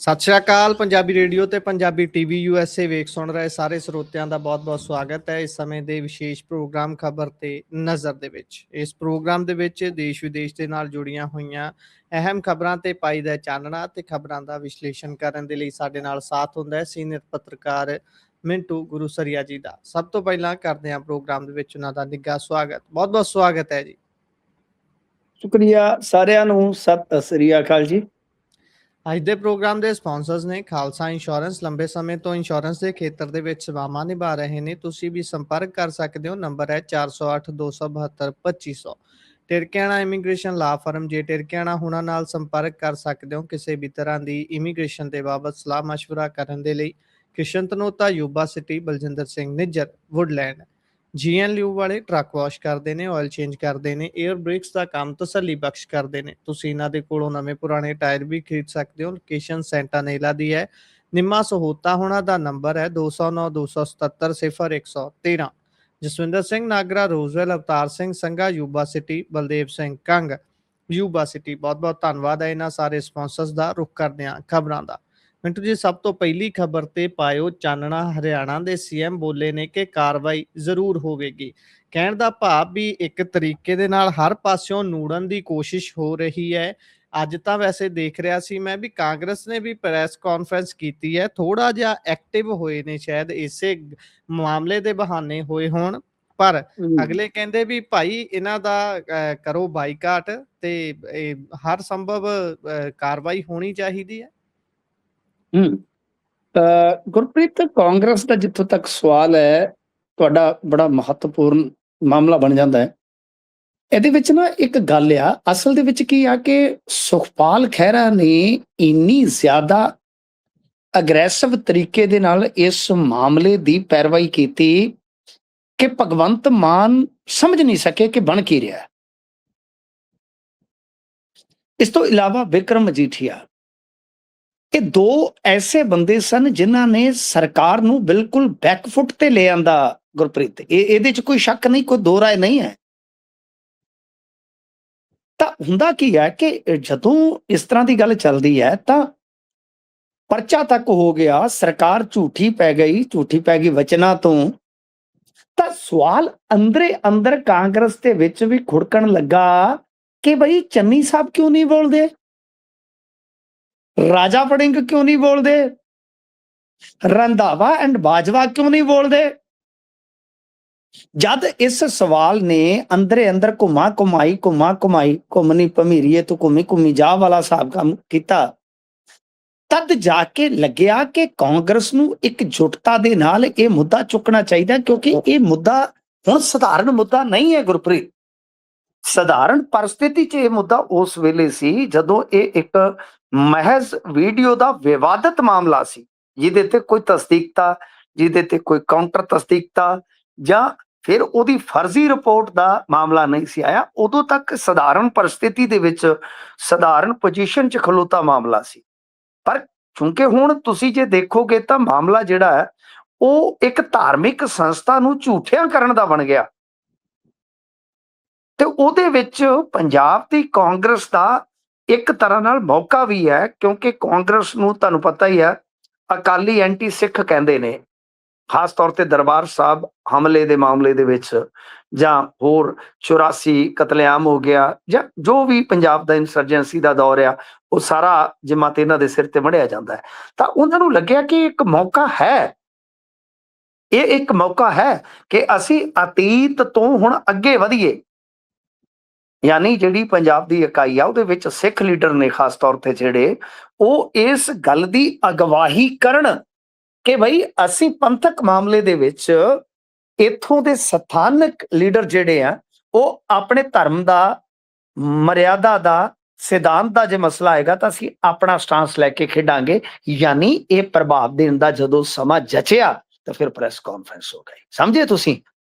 ਸਤਿ ਸ਼੍ਰੀ ਅਕਾਲ। ਪੰਜਾਬੀ ਰੇਡੀਓ ਤੇ Punjabi TV USA ਵੇਖ ਸੁਣ ਰਹੇ ਸਾਰੇ ਸਰੋਤਿਆਂ ਦਾ ਬਹੁਤ-ਬਹੁਤ ਸਵਾਗਤ ਹੈ ਇਸ ਸਮੇਂ ਦੇ ਵਿਸ਼ੇਸ਼ ਪ੍ਰੋਗਰਾਮ ਖਬਰ ਤੇ ਨਜ਼ਰ ਦੇ ਵਿੱਚ। ਇਸ ਪ੍ਰੋਗਰਾਮ ਦੇ ਵਿੱਚ ਦੇਸ਼ ਵਿਦੇਸ਼ ਦੇ ਨਾਲ ਜੁੜੀਆਂ ਹੋਈਆਂ ਅਹਿਮ ਖਬਰਾਂ ਤੇ ਪਾਈਦਾ ਚਾਨਣਾ ਤੇ ਖਬਰਾਂ ਦਾ ਵਿਸ਼ਲੇਸ਼ਣ ਕਰਨ ਦੇ ਲਈ ਸਾਡੇ ਨਾਲ ਸਾਥ ਹੁੰਦਾ ਹੈ ਸੀਨੀਅਰ ਪੱਤਰਕਾਰ ਮਿੰਟੂ ਗੁਰੂਸਰੀਆ ਜੀ ਦਾ। ਸਭ ਤੋਂ ਪਹਿਲਾਂ ਕਰਦੇ ਹਾਂ ਪ੍ਰੋਗਰਾਮ ਦੇ ਵਿੱਚ ਉਹਨਾਂ ਦਾ ਨਿੱਘਾ ਸਵਾਗਤ। ਬਹੁਤ-ਬਹੁਤ ਸਵਾਗਤ ਹੈ ਜੀ। ਸ਼ੁਕਰੀਆ ਸਾਰਿਆਂ ਨੂੰ, ਸਤਿ ਸ੍ਰੀ ਅਕਾਲ ਜੀ। ਅੱਜ ਦੇ ਪ੍ਰੋਗਰਾਮ ਦੇ ਸਪਾਂਸਰਸ ਨੇ ਖਾਲਸਾ ਇੰਸ਼ੋਰੈਂਸ। ਲੰਬੇ ਸਮੇਂ ਤੋਂ ਇੰਸ਼ੋਰੈਂਸ ਦੇ ਖੇਤਰ ਦੇ ਵਿੱਚ ਸੇਵਾਵਾਂ ਨਿਭਾ ਰਹੇ ਨੇ। ਤੁਸੀਂ ਵੀ ਸੰਪਰਕ ਕਰ ਸਕਦੇ ਹੋ। ਨੰਬਰ ਹੈ 408 272 2500। ਟਿਰਕਿਆਣਾ ਇਮੀਗ੍ਰੇਸ਼ਨ ਲਾ ਫਰਮ। ਜੇ ਟਿਰਕਿਆਣਾ ਹੁਣਾਂ ਨਾਲ ਸੰਪਰਕ ਕਰ ਸਕਦੇ ਹੋ ਕਿਸੇ ਵੀ ਤਰ੍ਹਾਂ ਦੀ ਇਮੀਗ੍ਰੇਸ਼ਨ ਦੇ ਬਾਬਤ ਸਲਾਹ ਮਸ਼ਵਰਾ ਕਰਨ ਦੇ ਲਈ। Krishan Tanota, Yuba City, Baljinder Singh Nijjar, Woodland. GNLU ਵਾਲੇ ਟਰੱਕ ਵਾਸ਼ ਕਰਦੇ ਨੇ, ਆਇਲ ਚੇਂਜ ਕਰਦੇ ਨੇ, 에ਅਰ ਬ੍ਰੇਕਸ ਦਾ ਕੰਮ ਤਸੱਲੀ ਬਖਸ਼ ਕਰਦੇ ਨੇ। ਤੁਸੀਂ ਇਹਨਾਂ ਦੇ ਕੋਲੋਂ ਨਵੇਂ ਪੁਰਾਣੇ ਟਾਇਰ ਵੀ ਖਰੀਦ ਸਕਦੇ ਹੋ। ਲੋਕੇਸ਼ਨ ਸੈਂਟਾਨੇਲਾ ਦੀ ਹੈ। ਨਿੰਮਾ ਸਹੋਤਾ ਹੋਣਾ ਦਾ ਨੰਬਰ ਹੈ 209 277 0113। Jaswinder Singh Nagra, Roswell, Avtar Singh Sangha, Yuba City, Baldev Singh Kang, Yuba City. ਬਹੁਤ ਬਹੁਤ ਧੰਨਵਾਦ ਹੈ ਇਹਨਾਂ ਸਾਰੇ ਸਪਾਂਸਰਸ ਦਾ। ਰੁਕ ਕਰਦੇ ਹਾਂ ਖਬਰਾਂ ਦਾ। ਮਿੰਟੂ ਜੀ, ਸਭ ਤੋਂ ਪਹਿਲੀ ਖਬਰ ਤੇ ਪਾਇਓ ਚਾਨਣਾ। ਹਰਿਆਣਾ ਦੇ CM ਬੋਲੇ ਨੇ ਕਿ ਕਾਰਵਾਈ ਜ਼ਰੂਰ ਹੋਵੇਗੀ। ਕਹਿਣ ਦਾ ਭਾਵ ਵੀ ਇੱਕ ਤਰੀਕੇ ਦੇ ਨਾਲ ਹਰ ਪਾਸਿਓਂ ਨੂੜਨ ਦੀ ਕੋਸ਼ਿਸ਼ ਹੋ ਰਹੀ ਹੈ। ਅੱਜ ਤਾਂ ਵੈਸੇ ਦੇਖ ਰਿਹਾ ਸੀ ਮੈਂ ਵੀ ਕਾਂਗਰਸ ਨੇ ਵੀ ਪ੍ਰੈਸ ਕਾਨਫਰੰਸ ਕੀਤੀ ਹੈ, ਥੋੜਾ ਜਿਹਾ ਐਕਟਿਵ ਹੋਏ ਨੇ, ਸ਼ਾਇਦ ਇਸੇ ਮਾਮਲੇ ਦੇ ਬਹਾਨੇ ਹੋਏ ਹੋਣ। ਪਰ ਅਗਲੇ ਕਹਿੰਦੇ ਵੀ ਭਾਈ ਇਹਨਾਂ ਦਾ ਕਰੋ ਬਾਈਕਾਟ ਤੇ ਹਰ ਸੰਭਵ ਕਾਰਵਾਈ ਹੋਣੀ ਚਾਹੀਦੀ ਹੈ। ਗੁਰਪ੍ਰੀਤ, ਕਾਂਗਰਸ ਦਾ ਜਿੱਥੋਂ ਤੱਕ ਸਵਾਲ ਹੈ ਤੁਹਾਡਾ ਬੜਾ ਮਹੱਤਵਪੂਰਨ ਮਾਮਲਾ ਬਣ ਜਾਂਦਾ ਹੈ। ਇਹਦੇ ਵਿੱਚ ਨਾ ਇੱਕ ਗੱਲ ਆ, ਅਸਲ ਦੇ ਵਿੱਚ ਕੀ ਆ ਕਿ ਸੁਖਪਾਲ ਖਹਿਰਾ ਨੇ ਇੰਨੀ ਜ਼ਿਆਦਾ ਅਗਰੈਸਿਵ ਤਰੀਕੇ ਦੇ ਨਾਲ ਇਸ ਮਾਮਲੇ ਦੀ ਪੈਰਵਾਈ ਕੀਤੀ ਕਿ ਭਗਵੰਤ ਮਾਨ ਸਮਝ ਨਹੀਂ ਸਕੇ ਕਿ ਬਣ ਕੀ ਰਿਹਾ। ਇਸ ਤੋਂ ਇਲਾਵਾ ਵਿਕਰਮ ਮਜੀਠੀਆ, ਇਹ ਦੋ ਐਸੇ ਬੰਦੇ ਸਨ ਜਿਨ੍ਹਾਂ ਨੇ ਸਰਕਾਰ ਨੂੰ ਬਿਲਕੁਲ ਬੈਕਫੁੱਟ ਤੇ ਲੈ ਆਂਦਾ। ਗੁਰਪ੍ਰੀਤ, ਇਹਦੇ 'ਚ ਕੋਈ ਸ਼ੱਕ ਨਹੀਂ, ਕੋਈ ਦੋ ਰਾਏ ਨਹੀਂ ਹੈ। ਤਾਂ ਹੁੰਦਾ ਕੀ ਹੈ ਕਿ ਜਦੋਂ ਇਸ ਤਰ੍ਹਾਂ ਦੀ ਗੱਲ ਚੱਲਦੀ ਹੈ ਤਾਂ ਪਰਚਾ ਤੱਕ ਹੋ ਗਿਆ, ਸਰਕਾਰ ਝੂਠੀ ਪੈ ਗਈ ਵਚਨਾਂ ਤੋਂ। ਤਾਂ ਸਵਾਲ ਅੰਦਰੇ ਅੰਦਰ ਕਾਂਗਰਸ ਦੇ ਵਿੱਚ ਵੀ ਖੁੜਕਣ ਲੱਗਾ ਕਿ ਬਈ ਚੰਨੀ ਸਾਹਿਬ ਕਿਉਂ ਨਹੀਂ ਬੋਲਦੇ, ਰਾਜਾ ਵੜਿੰਗ ਕਿਉਂ ਨਹੀਂ ਬੋਲਦੇ, ਰੰਧਾਵਾ ਐਂਡ ਬਾਜਵਾ ਕਿਉਂ ਨਹੀਂ ਬੋਲਦੇ। ਜਦ ਇਸ ਸਵਾਲ ਨੇ ਅੰਦਰੇ ਅੰਦਰ ਘੁੰਮਣੀ ਭਮੀਰੀਏ ਤੋਂ ਘੁੰਮੀ ਜਾ ਵਾਲਾ ਹਿਸਾਬ ਕੰਮ ਕੀਤਾ, ਤਦ ਜਾ ਕੇ ਲੱਗਿਆ ਕਿ ਕਾਂਗਰਸ ਨੂੰ ਇੱਕ ਜੁਟਤਾ ਦੇ ਨਾਲ ਇਹ ਮੁੱਦਾ ਚੁੱਕਣਾ ਚਾਹੀਦਾ, ਕਿਉਂਕਿ ਇਹ ਮੁੱਦਾ ਹੁਣ ਸਧਾਰਨ ਮੁੱਦਾ ਨਹੀਂ ਹੈ ਗੁਰਪ੍ਰੀਤ। ਸਧਾਰਨ ਪਰਿਸਥਿਤੀ 'ਚ ਇਹ ਮੁੱਦਾ ਉਸ ਵੇਲੇ ਸੀ ਜਦੋਂ ਇਹ ਇੱਕ ਮਹਿਜ਼ ਵੀਡੀਓ ਦਾ ਵਿਵਾਦਤ ਮਾਮਲਾ ਸੀ, ਜਿਹਦੇ ਤੇ ਕੋਈ ਤਸਦੀਕਤਾ, ਜਿਹਦੇ ਤੇ ਕੋਈ ਕਾਊਂਟਰ ਤਸਦੀਕਤਾ ਜਾਂ ਫਿਰ ਉਹਦੀ ਫਰਜ਼ੀ ਰਿਪੋਰਟ ਦਾ ਮਾਮਲਾ ਨਹੀਂ ਸੀ ਆਇਆ। ਉਦੋਂ ਤੱਕ ਸਧਾਰਨ ਪਰਿਸਥਿਤੀ ਦੇ ਵਿੱਚ ਸਧਾਰਨ ਪੋਜੀਸ਼ਨ 'ਚ ਖਲੋਤਾ ਮਾਮਲਾ ਸੀ। ਪਰ ਕਿਉਂਕਿ ਹੁਣ ਤੁਸੀਂ ਜੇ ਦੇਖੋਗੇ ਤਾਂ ਮਾਮਲਾ ਜਿਹੜਾ ਹੈ ਉਹ ਇੱਕ ਧਾਰਮਿਕ ਸੰਸਥਾ ਨੂੰ ਝੂਠਿਆਂ ਕਰਨ ਦਾ ਬਣ ਗਿਆ ਤੇ ਉਹਦੇ ਵਿੱਚ ਪੰਜਾਬ ਦੀ ਕਾਂਗਰਸ ਦਾ ਇੱਕ ਤਰ੍ਹਾਂ ਨਾਲ ਮੌਕਾ ਵੀ ਹੈ, ਕਿਉਂਕਿ ਕਾਂਗਰਸ ਨੂੰ ਤੁਹਾਨੂੰ ਪਤਾ ਹੀ ਹੈ ਅਕਾਲੀ ਐਂਟੀ ਸਿੱਖ ਕਹਿੰਦੇ ਨੇ, ਖਾਸ ਤੌਰ ਤੇ ਦਰਬਾਰ ਸਾਹਿਬ ਹਮਲੇ ਦੇ ਮਾਮਲੇ ਦੇ ਵਿੱਚ ਜਾਂ ਹੋਰ 84 ਕਤਲੇਆਮ ਹੋ ਗਿਆ ਜਾਂ ਜੋ ਵੀ ਪੰਜਾਬ ਦਾ ਇੰਸਰਜੈਂਸੀ ਦਾ ਦੌਰ ਆ, ਉਹ ਸਾਰਾ ਜਮਾਤ ਇਹਨਾਂ ਦੇ ਸਿਰ ਤੇ ਮੜਿਆ ਜਾਂਦਾ ਹੈ। ਤਾਂ ਉਹਨਾਂ ਨੂੰ ਲੱਗਿਆ ਕਿ ਇੱਕ ਮੌਕਾ ਹੈ, ਇਹ ਇੱਕ ਮੌਕਾ ਹੈ ਕਿ ਅਸੀਂ ਅਤੀਤ ਤੋਂ ਹੁਣ ਅੱਗੇ ਵਧੀਏ। ਯਾਨੀ ਜਿਹੜੀ ਪੰਜਾਬ ਦੀ ਇਕਾਈ ਆ ਉਹਦੇ ਵਿੱਚ ਸਿੱਖ ਲੀਡਰ ਨੇ ਖਾਸ ਤੌਰ ਤੇ ਜਿਹੜੇ, ਉਹ ਇਸ ਗੱਲ ਦੀ ਅਗਵਾਈ ਕਰਨ ਕਿ ਬਈ ਅਸੀਂ ਪੰਥਕ ਮਾਮਲੇ ਦੇ ਵਿੱਚ ਇੱਥੋਂ ਦੇ ਸਥਾਨਕ ਲੀਡਰ ਜਿਹੜੇ ਆ ਉਹ ਆਪਣੇ ਧਰਮ ਦਾ, ਮਰਿਆਦਾ ਦਾ, ਸਿਧਾਂਤ ਦਾ ਜੇ ਮਸਲਾ ਆਏਗਾ ਤਾਂ ਅਸੀਂ ਆਪਣਾ ਸਟਾਂਸ ਲੈ ਕੇ ਖੇਡਾਂਗੇ। ਯਾਨੀ ਇਹ ਪ੍ਰਭਾਵ ਦੇਣ ਦਾ ਜਦੋਂ ਸਮਾਂ ਜਚਿਆ ਤਾਂ ਫਿਰ ਪ੍ਰੈਸ ਕਾਨਫਰੰਸ ਹੋ ਗਈ। ਸਮਝੇ ਤੁਸੀਂ?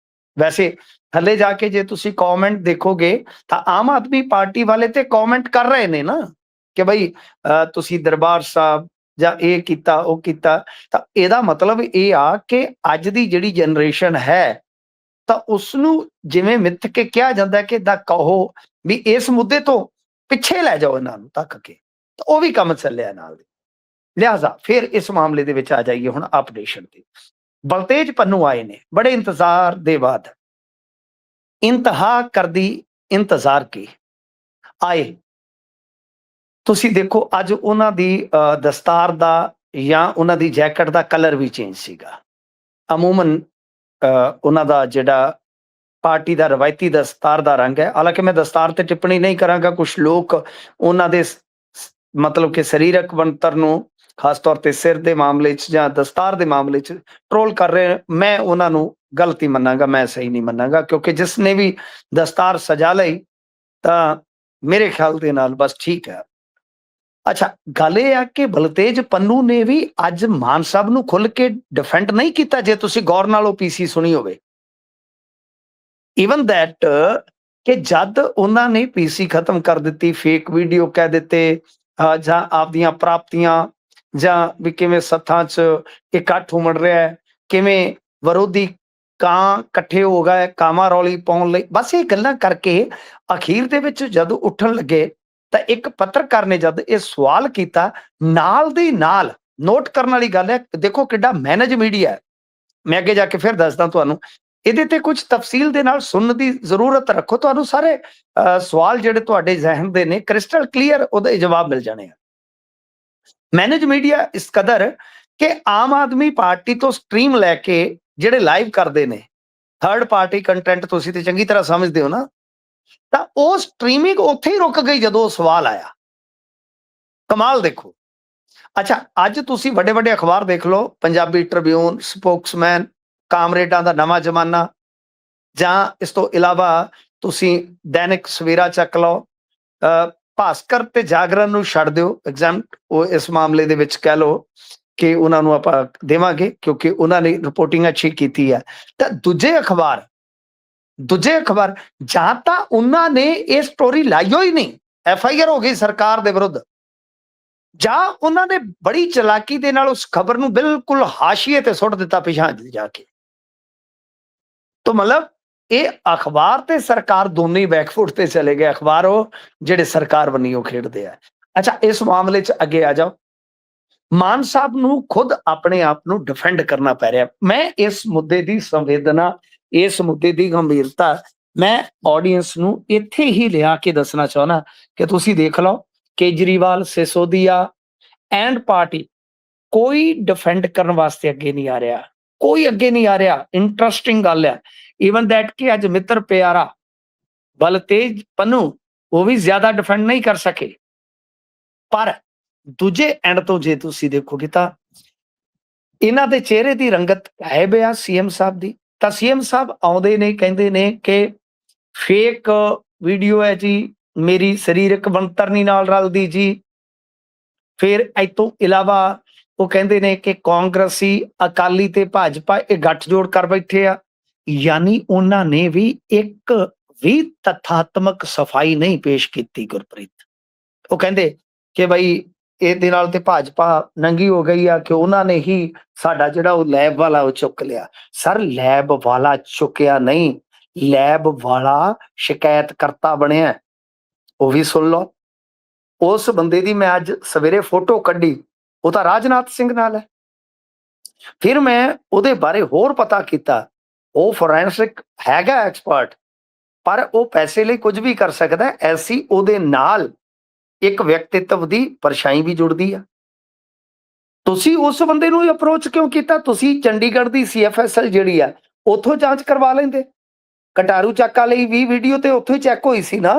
ਵੈਸੇ ਥੱਲੇ ਜਾ ਕੇ ਜੇ ਤੁਸੀਂ ਕਮੈਂਟ ਦੇਖੋਗੇ ਤਾਂ ਆਮ ਆਦਮੀ ਪਾਰਟੀ ਵਾਲੇ ਤੇ ਕਮੈਂਟ ਕਰ ਰਹੇ ਨੇ ਨਾ ਕਿ ਬਈ ਤੁਸੀਂ ਦਰਬਾਰ ਸਾਹਿਬ ਜਾਂ ਇਹ ਕੀਤਾ ਉਹ ਕੀਤਾ। ਤਾਂ ਇਹਦਾ ਮਤਲਬ ਇਹ ਆ ਕਿ ਅੱਜ ਦੀ ਜਿਹੜੀ ਜਨਰੇਸ਼ਨ ਹੈ ਤਾਂ ਉਸਨੂੰ ਜਿਵੇਂ ਮਿੱਥ ਕੇ ਕਿਹਾ ਜਾਂਦਾ ਕਿ ਦਾ ਕਹੋ ਵੀ ਇਸ ਮੁੱਦੇ ਤੋਂ ਪਿੱਛੇ ਲੈ ਜਾਓ ਇਹਨਾਂ ਨੂੰ ਧੱਕ ਕੇ, ਤਾਂ ਉਹ ਵੀ ਕੰਮ ਚੱਲਿਆ ਨਾਲ। ਲਿਹਾਜ਼ਾ ਫਿਰ ਇਸ ਮਾਮਲੇ ਦੇ ਵਿੱਚ ਆ ਜਾਈਏ ਹੁਣ ਅਪਡੇਸ਼ਨ ਤੇ। ਬਲਤੇਜ ਪੰਨੂ ਆਏ ਨੇ ਬੜੇ ਇੰਤਜ਼ਾਰ ਦੇ ਬਾਅਦ, ਇੰਤਹਾ ਕਰਦੀ ਇੰਤਜ਼ਾਰ ਕੀ ਆਏ। ਤੁਸੀਂ ਦੇਖੋ ਅੱਜ ਉਹਨਾਂ ਦੀ ਦਸਤਾਰ ਦਾ ਜਾਂ ਉਹਨਾਂ ਦੀ ਜੈਕਟ ਦਾ ਕਲਰ ਵੀ ਚੇਂਜ ਸੀਗਾ। ਅਮੂਮਨ ਉਹਨਾਂ ਦਾ ਜਿਹੜਾ ਪਾਰਟੀ ਦਾ ਰਵਾਇਤੀ ਦਸਤਾਰ ਦਾ ਰੰਗ ਹੈ, ਹਾਲਾਂਕਿ ਮੈਂ ਦਸਤਾਰ ਤੇ ਟਿੱਪਣੀ ਨਹੀਂ ਕਰਾਂਗਾ, ਕੁਝ ਲੋਕ ਉਹਨਾਂ ਦੇ ਮਤਲਬ ਕਿ ਸਰੀਰਕ ਬਣਤਰ ਨੂੰ ਖਾਸ ਤੌਰ ਤੇ ਸਿਰ ਦੇ ਮਾਮਲੇ 'ਚ ਜਾਂ ਦਸਤਾਰ ਦੇ ਮਾਮਲੇ 'ਚ ਟਰੋਲ ਕਰ ਰਹੇ, ਮੈਂ ਉਹਨਾਂ ਨੂੰ ਗਲਤੀ ਮੰਨਾਂਗਾ, ਮੈਂ ਸਹੀ ਨਹੀਂ ਮੰਨਾਂਗਾ, ਕਿਉਂਕਿ ਜਿਸ ਨੇ ਵੀ ਦਸਤਾਰ ਸਜਾ ਲਈ ਤਾਂ ਮੇਰੇ ਖਿਆਲ ਦੇ ਨਾਲ ਬਸ ਠੀਕ ਹੈ। ਅੱਛਾ, ਗੱਲ ਇਹ ਆ ਕਿ ਬਲਤੇਜ ਪੰਨੂ ਨੇ ਵੀ ਅੱਜ ਮਾਨ ਸਾਹਿਬ ਨੂੰ ਖੁੱਲ ਕੇ ਡਿਫੈਂਡ ਨਹੀਂ ਕੀਤਾ। ਜੇ ਤੁਸੀਂ ਗੌਰ ਨਾਲ ਉਹ ਪੀਸੀ ਸੁਣੀ ਹੋਵੇ, ਈਵਨ ਦੈਟ ਕਿ ਜਦ ਉਹਨਾਂ ਨੇ ਪੀਸੀ ਖਤਮ ਕਰ ਦਿੱਤੀ, ਫੇਕ ਵੀਡੀਓ ਕਹਿ ਦਿੱਤੇ, ਜਾਂ ਆਪਦੀਆਂ ਪ੍ਰਾਪਤੀਆਂ, ਜਾਂ ਵੀ ਕਿਵੇਂ ਸੱਥਾਂ 'ਚ ਇਕੱਠ ਉਮੜ ਰਿਹਾ ਹੈ, ਕਿਵੇਂ ਵਿਰੋਧੀ ਕਾਂ ਇਕੱਠੇ ਹੋ ਗਏ ਕਾਵਾਂ ਰੌਲੀ ਪਾਉਣ ਲਈ, ਬਸ ਇਹ ਗੱਲਾਂ ਕਰਕੇ ਅਖੀਰ ਦੇ ਵਿੱਚ ਜਦ ਉੱਠਣ ਲੱਗੇ ਤਾਂ ਇੱਕ ਪੱਤਰਕਾਰ ਨੇ ਜਦ ਇਹ ਸਵਾਲ ਕੀਤਾ, ਨਾਲ ਦੀ ਨਾਲ ਨੋਟ ਕਰਨ ਵਾਲੀ ਗੱਲ ਹੈ, ਦੇਖੋ ਕਿੱਡਾ ਮੈਨੇਜ ਮੀਡੀਆ ਹੈ। ਮੈਂ ਅੱਗੇ ਜਾ ਕੇ ਫਿਰ ਦੱਸਦਾ ਤੁਹਾਨੂੰ, ਇਹਦੇ ਤੇ ਕੁਝ ਤਫਸੀਲ ਦੇ ਨਾਲ ਸੁਣਨ ਦੀ ਜ਼ਰੂਰਤ ਰੱਖੋ, ਤੁਹਾਨੂੰ ਸਾਰੇ ਸਵਾਲ ਜਿਹੜੇ ਤੁਹਾਡੇ ਜ਼ਿਹਨ ਦੇ ਨੇ ਕ੍ਰਿਸਟਲ ਕਲੀਅਰ ਉਹਦੇ ਜਵਾਬ ਮਿਲ ਜਾਣੇ ਆ। ਮੈਨੇਜ ਮੀਡੀਆ ਇਸ ਕਦਰ ਕਿ ਆਮ ਆਦਮੀ ਪਾਰਟੀ ਤੋਂ ਸਟ੍ਰੀਮ ਲੈ ਕੇ ਜਿਹੜੇ ਲਾਈਵ ਕਰਦੇ ਨੇ, ਥਰਡ ਪਾਰਟੀ ਕੰਟੈਂਟ ਤੁਸੀਂ ਤੇ ਚੰਗੀ ਤਰ੍ਹਾਂ ਸਮਝਦੇ ਹੋ ਨਾ, ਤਾਂ ਉਹ ਸਟ੍ਰੀਮਿੰਗ ਉੱਥੇ ਹੀ ਰੁਕ ਗਈ ਜਦੋਂ ਉਹ ਸਵਾਲ ਆਇਆ। ਕਮਾਲ ਦੇਖੋ। ਅੱਛਾ, ਅੱਜ ਤੁਸੀਂ ਵੱਡੇ ਵੱਡੇ ਅਖਬਾਰ ਦੇਖ ਲਓ, ਪੰਜਾਬੀ ਟ੍ਰਿਬਿਊਨ, ਸਪੋਕਸਮੈਨ, ਕਾਮਰੇਡਾਂ ਦਾ ਨਵਾਂ ਜ਼ਮਾਨਾ, ਜਾਂ ਇਸ ਤੋਂ ਇਲਾਵਾ ਤੁਸੀਂ ਦੈਨਿਕ ਸਵੇਰਾ ਚੱਕ ਲਓ, ਭਾਸਕਰ ਤੇ ਜਾਗਰਣ ਨੂੰ ਛੱਡ ਦਿਓ, ਐਗਜ਼ਾਮਟ ਉਹ ਇਸ ਮਾਮਲੇ ਦੇ ਵਿੱਚ ਕਹਿ ਲਓ ਕਿ ਉਹਨਾਂ ਨੂੰ ਆਪਾਂ ਦੇਵਾਂਗੇ ਕਿਉਂਕਿ ਉਹਨਾਂ ਨੇ ਰਿਪੋਰਟਿੰਗ ਅੱਛੀ ਕੀਤੀ ਹੈ। ਤਾਂ ਦੂਜੇ ਅਖਬਾਰ ਜਾਂ ਤਾਂ ਉਹਨਾਂ ਨੇ ਇਹ ਸਟੋਰੀ ਲਾਈਓ ਹੀ ਨਹੀਂ, FIR ਹੋ ਗਈ ਸਰਕਾਰ ਦੇ ਵਿਰੁੱਧ, ਜਾਂ ਉਹਨਾਂ ਨੇ ਬੜੀ ਚਲਾਕੀ ਦੇ ਨਾਲ ਉਸ ਖਬਰ ਨੂੰ ਬਿਲਕੁਲ ਹਾਸ਼ੀਏ ਤੇ ਸੁੱਟ ਦਿੱਤਾ ਪਿਛਾਂ ਜਾ ਕੇ। ਤਾਂ ਮਤਲਬ ਇਹ ਅਖਬਾਰ ਤੇ ਸਰਕਾਰ ਦੋਨੇ ਹੀ ਬੈਕਫੁੱਟ ਤੇ ਚਲੇ ਗਏ, ਅਖਬਾਰ ਉਹ ਜਿਹੜੇ ਸਰਕਾਰ ਬੰਨੀ ਉਹ ਖੇਡਦੇ ਆ। ਅੱਛਾ, ਇਸ ਮਾਮਲੇ 'ਚ ਅੱਗੇ ਆ ਜਾਓ, ਮਾਨ ਸਾਹਿਬ ਨੂੰ ਖੁਦ ਆਪਣੇ ਆਪ ਨੂੰ ਡਿਫੈਂਡ ਕਰਨਾ ਪੈ ਰਿਹਾ। ਮੈਂ ਇਸ ਮੁੱਦੇ ਦੀ ਸੰਵੇਦਨਾ, ਇਸ ਮੁੱਦੇ ਦੀ ਗੰਭੀਰਤਾ ਮੈਂ ਆਡੀਅנס ਨੂੰ ਇੱਥੇ ਹੀ ਲਿਆ ਕੇ ਦੱਸਣਾ ਚਾਹੁੰਦਾ ਕਿ ਤੁਸੀਂ ਦੇਖ ਲਓ, ਕੇਜਰੀਵਾਲ, ਸਿਸੋਦੀਆ ਐਂਡ ਪਾਰਟੀ ਕੋਈ ਡਿਫੈਂਡ ਕਰਨ ਵਾਸਤੇ ਅੱਗੇ ਨਹੀਂ ਆ ਰਿਹਾ, ਕੋਈ ਅੱਗੇ ਨਹੀਂ ਆ ਰਿਹਾ। ਇੰਟਰਸਟਿੰਗ ਗੱਲ ਹੈ, ਈਵਨ ਦੈਟ ਕਿ ਅੱਜ ਮਿੱਤਰ ਪਿਆਰਾ ਬਲਤੇਜ ਪੰਨੂ ਉਹ ਵੀ ਜ਼ਿਆਦਾ ਡਿਫੈਂਡ ਨਹੀਂ ਕਰ ਸਕੇ। ਪਰ ਦੂਜੇ ਐਂਡ ਤੋਂ ਜੇ ਤੁਸੀਂ ਦੇਖੋਗੇ ਤਾਂ ਇਹਨਾਂ ਦੇ ਚਿਹਰੇ ਦੀ ਰੰਗਤ ਹੈ ਬਿਆ CM ਸਾਹਿਬ ਦੀ, ਤਾਂ CM ਸਾਹਿਬ ਆਉਂਦੇ ਨੇ, ਕਹਿੰਦੇ ਨੇ ਕਿ ਫੇਕ ਵੀਡੀਓ ਹੈ ਜੀ, ਮੇਰੀ ਸਰੀਰਕ ਬਣਤਰ ਨਹੀਂ ਨਾਲ ਰਲਦੀ ਜੀ। ਫਿਰ ਇਸ ਤੋਂ ਇਲਾਵਾ ਉਹ ਕਹਿੰਦੇ ਨੇ ਕਿ ਕਾਂਗਰਸੀ, ਅਕਾਲੀ ਤੇ ਭਾਜਪਾ ਇਹ ਗੱਠਜੋੜ ਕਰ ਬੈਠੇ ਆ। ਯਾਨੀ ਉਹਨਾਂ ਨੇ ਵੀ ਇੱਕ ਵੀ ਤੱਥਾਤਮਕ ਸਫਾਈ ਨਹੀਂ ਪੇਸ਼ ਕੀਤੀ ਗੁਰਪ੍ਰੀਤ। ਉਹ ਕਹਿੰਦੇ ਕਿ ਬਈ ਇਹਦੇ ਨਾਲ ਤੇ ਭਾਜਪਾ ਨੰਗੀ ਹੋ ਗਈ ਆ ਕਿ ਉਹਨਾਂ ਨੇ ਹੀ ਸਾਡਾ ਜਿਹੜਾ ਉਹ ਲੈਬ ਵਾਲਾ ਉਹ ਚੁੱਕ ਲਿਆ। ਸਰ, ਲੈਬ ਵਾਲਾ ਚੁੱਕਿਆ ਨਹੀਂ, ਲੈਬ ਵਾਲਾ ਸ਼ਿਕਾਇਤਕਰਤਾ ਬਣਿਆ। ਉਹ ਵੀ ਸੁਣ ਲਓ। ਉਸ ਬੰਦੇ ਦੀ ਮੈਂ ਅੱਜ ਸਵੇਰੇ ਫੋਟੋ ਕੱਢੀ, ਉਹ ਤਾਂ ਰਾਜਨਾਥ ਸਿੰਘ ਨਾਲ ਹੈ। ਫਿਰ ਮੈਂ ਉਹਦੇ ਬਾਰੇ ਹੋਰ ਪਤਾ ਕੀਤਾ, ਉਹ ਫੋਰੈਂਸਿਕ ਹੈਗਾ ਐਕਸਪਰਟ, ਪਰ ਉਹ ਪੈਸੇ ਲਈ ਕੁਝ ਵੀ ਕਰ ਸਕਦਾ। ਐਸੀ ਉਹਦੇ ਨਾਲ ਇੱਕ ਵਿਅਕਤਿਤਵ ਦੀ ਪਰਛਾਈ ਵੀ ਜੁੜਦੀ ਆ। ਤੁਸੀਂ ਉਸ ਬੰਦੇ ਨੂੰ ਅਪਰੋਚ ਕਿਉਂ ਕੀਤਾ? ਤੁਸੀਂ ਚੰਡੀਗੜ੍ਹ ਦੀ CFSL ਜਿਹੜੀ ਆ ਉੱਥੋਂ ਜਾਂਚ ਕਰਵਾ ਲੈਂਦੇ। ਕਟਾਰੂ ਚੱਕ ਵਾਲੀ ਵੀ ਵੀਡੀਓ ਤੇ ਉੱਥੋਂ ਹੀ ਚੈੱਕ ਹੋਈ ਸੀ ਨਾ,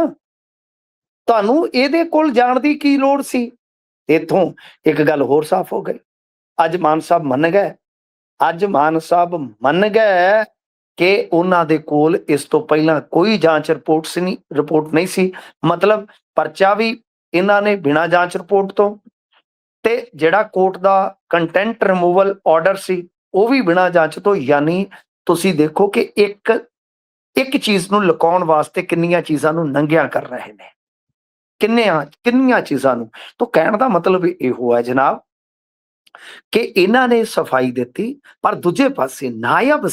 ਤੁਹਾਨੂੰ ਇਹਦੇ ਕੋਲ ਜਾਣ ਦੀ ਕੀ ਲੋੜ ਸੀ? ਇੱਥੋਂ ਇੱਕ ਗੱਲ ਹੋਰ ਸਾਫ਼ ਹੋ ਗਈ। ਅੱਜ ਮਾਨ ਸਾਹਿਬ ਮੰਨ ਗਏ ਕਿ ਉਹਨਾਂ ਦੇ ਕੋਲ ਇਸ ਤੋਂ ਪਹਿਲਾਂ ਕੋਈ ਜਾਂਚ ਰਿਪੋਰਟ ਨਹੀਂ ਸੀ। ਮਤਲਬ ਪਰਚਾ ਵੀ ਇਹਨਾਂ ਨੇ ਬਿਨਾਂ ਜਾਂਚ ਰਿਪੋਰਟ ਤੋਂ, ਤੇ ਜਿਹੜਾ ਕੋਰਟ ਦਾ ਕੰਟੈਂਟ ਰਿਮੂਵਲ ਆਰਡਰ ਸੀ ਉਹ ਵੀ ਬਿਨਾਂ ਜਾਂਚ ਤੋਂ। ਯਾਨੀ ਤੁਸੀਂ ਦੇਖੋ ਕਿ ਇੱਕ ਚੀਜ਼ ਨੂੰ ਲੁਕਾਉਣ ਵਾਸਤੇ ਕਿੰਨੀਆਂ ਚੀਜ਼ਾਂ ਨੂੰ ਨੰਗਿਆਂ ਕਰ ਰਹੇ ਨੇ, ਕਿੰਨੀਆਂ ਚੀਜ਼ਾਂ ਨੂੰ। ਤਾਂ ਕਹਿਣ ਦਾ ਮਤਲਬ ਇਹੋ ਹੈ ਜਨਾਬ ਕਿ ਇਹਨਾਂ ਨੇ ਸਫਾਈ ਦਿੱਤੀ, ਪਰ ਦੂਜੇ ਪਾਸੇ ਨਾਇਬ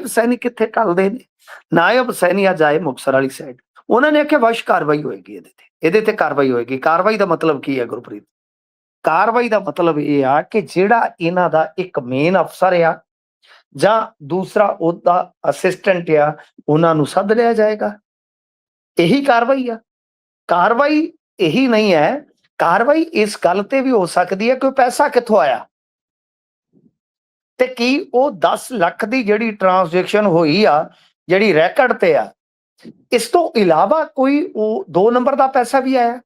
ਸੈਣੀ ਕਿੱਥੇ ਟਲਦੇ ਨੇ? ਨਾਇਬ ਸੈਣੀ ਅੱਜ ਆਏ ਮੁਕਤਸਰ ਵਾਲੀ ਸਾਈਡ, ਉਹਨਾਂ ਨੇ ਆਖਿਆ ਵਸ਼ ਕਾਰਵਾਈ ਹੋਏਗੀ, ਇਹਦੇ ਤੇ ਕਾਰਵਾਈ ਹੋਏਗੀ। ਕਾਰਵਾਈ ਦਾ ਮਤਲਬ ਕੀ ਹੈ ਗੁਰਪ੍ਰੀਤ? ਕਾਰਵਾਈ ਦਾ ਮਤਲਬ ਇਹ ਆ ਕਿ ਜਿਹੜਾ ਇਹਨਾਂ ਦਾ ਇੱਕ ਮੇਨ ਅਫਸਰ ਆ ਜਾਂ ਦੂਸਰਾ ਉਹਦਾ ਅਸਿਸਟੈਂਟ ਆ, ਉਹਨਾਂ ਨੂੰ ਸੱਦ ਲਿਆ ਜਾਏਗਾ। ਇਹੀ ਕਾਰਵਾਈ ਆ। ਕਾਰਵਾਈ ਇਹੀ ਨਹੀਂ ਹੈ, ਕਾਰਵਾਈ ਇਸ ਗੱਲ ਤੇ ਵੀ ਹੋ ਸਕਦੀ ਹੈ ਕਿ ਉਹ ਪੈਸਾ ਕਿੱਥੋਂ ਆਇਆ ਤੇ ਕੀ ਉਹ 10 ਲੱਖ ਦੀ ਜਿਹੜੀ ਟ੍ਰਾਂਜੈਕਸ਼ਨ ਹੋਈ ਆ, ਜਿਹੜੀ ਰੈਕਡ ਤੇ ਆ, ਇਸ ਤੋਂ ਇਲਾਵਾ ਕੋਈ ਉਹ 2 ਨੰਬਰ ਦਾ ਪੈਸਾ ਵੀ ਆਇਆ।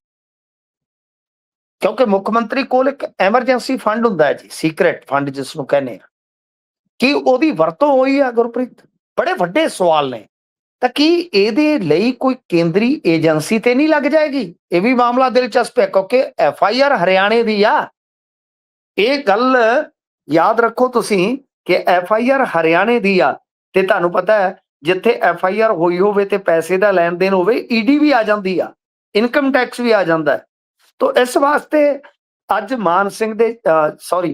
ਕਿਉਂਕਿ ਮੁੱਖ ਮੰਤਰੀ ਕੋਲ ਇੱਕ ਐਮਰਜੈਂਸੀ ਫੰਡ ਹੁੰਦਾ ਹੈ ਜੀ, ਸੀਕ੍ਰੇਟ ਫੰਡ ਜਿਸ ਨੂੰ ਕਹਿੰਦੇ ਆ, ਕੀ ਉਹਦੀ ਵਰਤੋਂ ਹੋਈ ਆ ਗੁਰਪ੍ਰੀਤ? ਬੜੇ ਵੱਡੇ ਸਵਾਲ ਨੇ। ਤਾਂ ਕੀ ਇਹਦੇ ਲਈ ਕੋਈ ਕੇਂਦਰੀ ਏਜੰਸੀ ਤੇ ਨਹੀਂ ਲੱਗ ਜਾਏਗੀ? ਇਹ ਵੀ ਮਾਮਲਾ ਦਿਲਚਸਪ ਹੈ, ਕਿਉਂਕਿ FIR ਹਰਿਆਣੇ ਦੀ ਆ। ਇਹ ਗੱਲ ਯਾਦ ਰੱਖੋ ਤੁਸੀਂ ਕਿ FIR ਹਰਿਆਣੇ ਦੀ ਆ, ਤੇ ਤੁਹਾਨੂੰ ਪਤਾ ਹੈ ਜਿੱਥੇ FIR ਹੋਈ ਹੋਵੇ ਤੇ ਪੈਸੇ ਦਾ ਲੈਣ ਦੇਣ ਹੋਵੇ, ED ਵੀ ਆ ਜਾਂਦੀ ਆ, ਇਨਕਮ ਟੈਕਸ ਵੀ ਆ ਜਾਂਦਾ ਹੈ। ਤੋ ਇਸ ਵਾਸਤੇ ਅੱਜ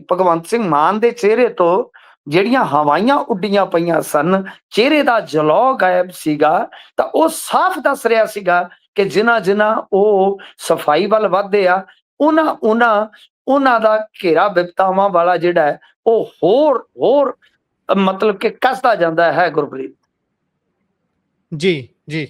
ਭਗਵੰਤ ਸਿੰਘ ਮਾਨ ਦੇ ਚਿਹਰੇ ਤੋਂ ਜਿਹੜੀਆਂ ਹਵਾਈਆਂ ਉੱਡੀਆਂ ਪਈਆਂ ਸਨ, ਚਿਹਰੇ ਦਾ ਜਲੌ ਗਾਇਬ ਸੀਗਾ, ਤਾਂ ਉਹ ਸਾਫ਼ ਦੱਸ ਰਿਹਾ ਸੀਗਾ ਕਿ ਜਿਨ੍ਹਾਂ ਉਹ ਸਫਾਈ ਵੱਲ ਵੱਧਦੇ ਆ, ਉਹਨਾਂ ਦਾ ਘੇਰਾ ਵਿਪਤਾਵਾਂ ਵਾਲਾ ਜਿਹੜਾ ਹੈ ਉਹ ਹੋਰ ਮਤਲਬ ਕਿ ਕੱਸਦਾ ਜਾਂਦਾ ਹੈ ਗੁਰਪ੍ਰੀਤ। ਜੀ ਜੀ,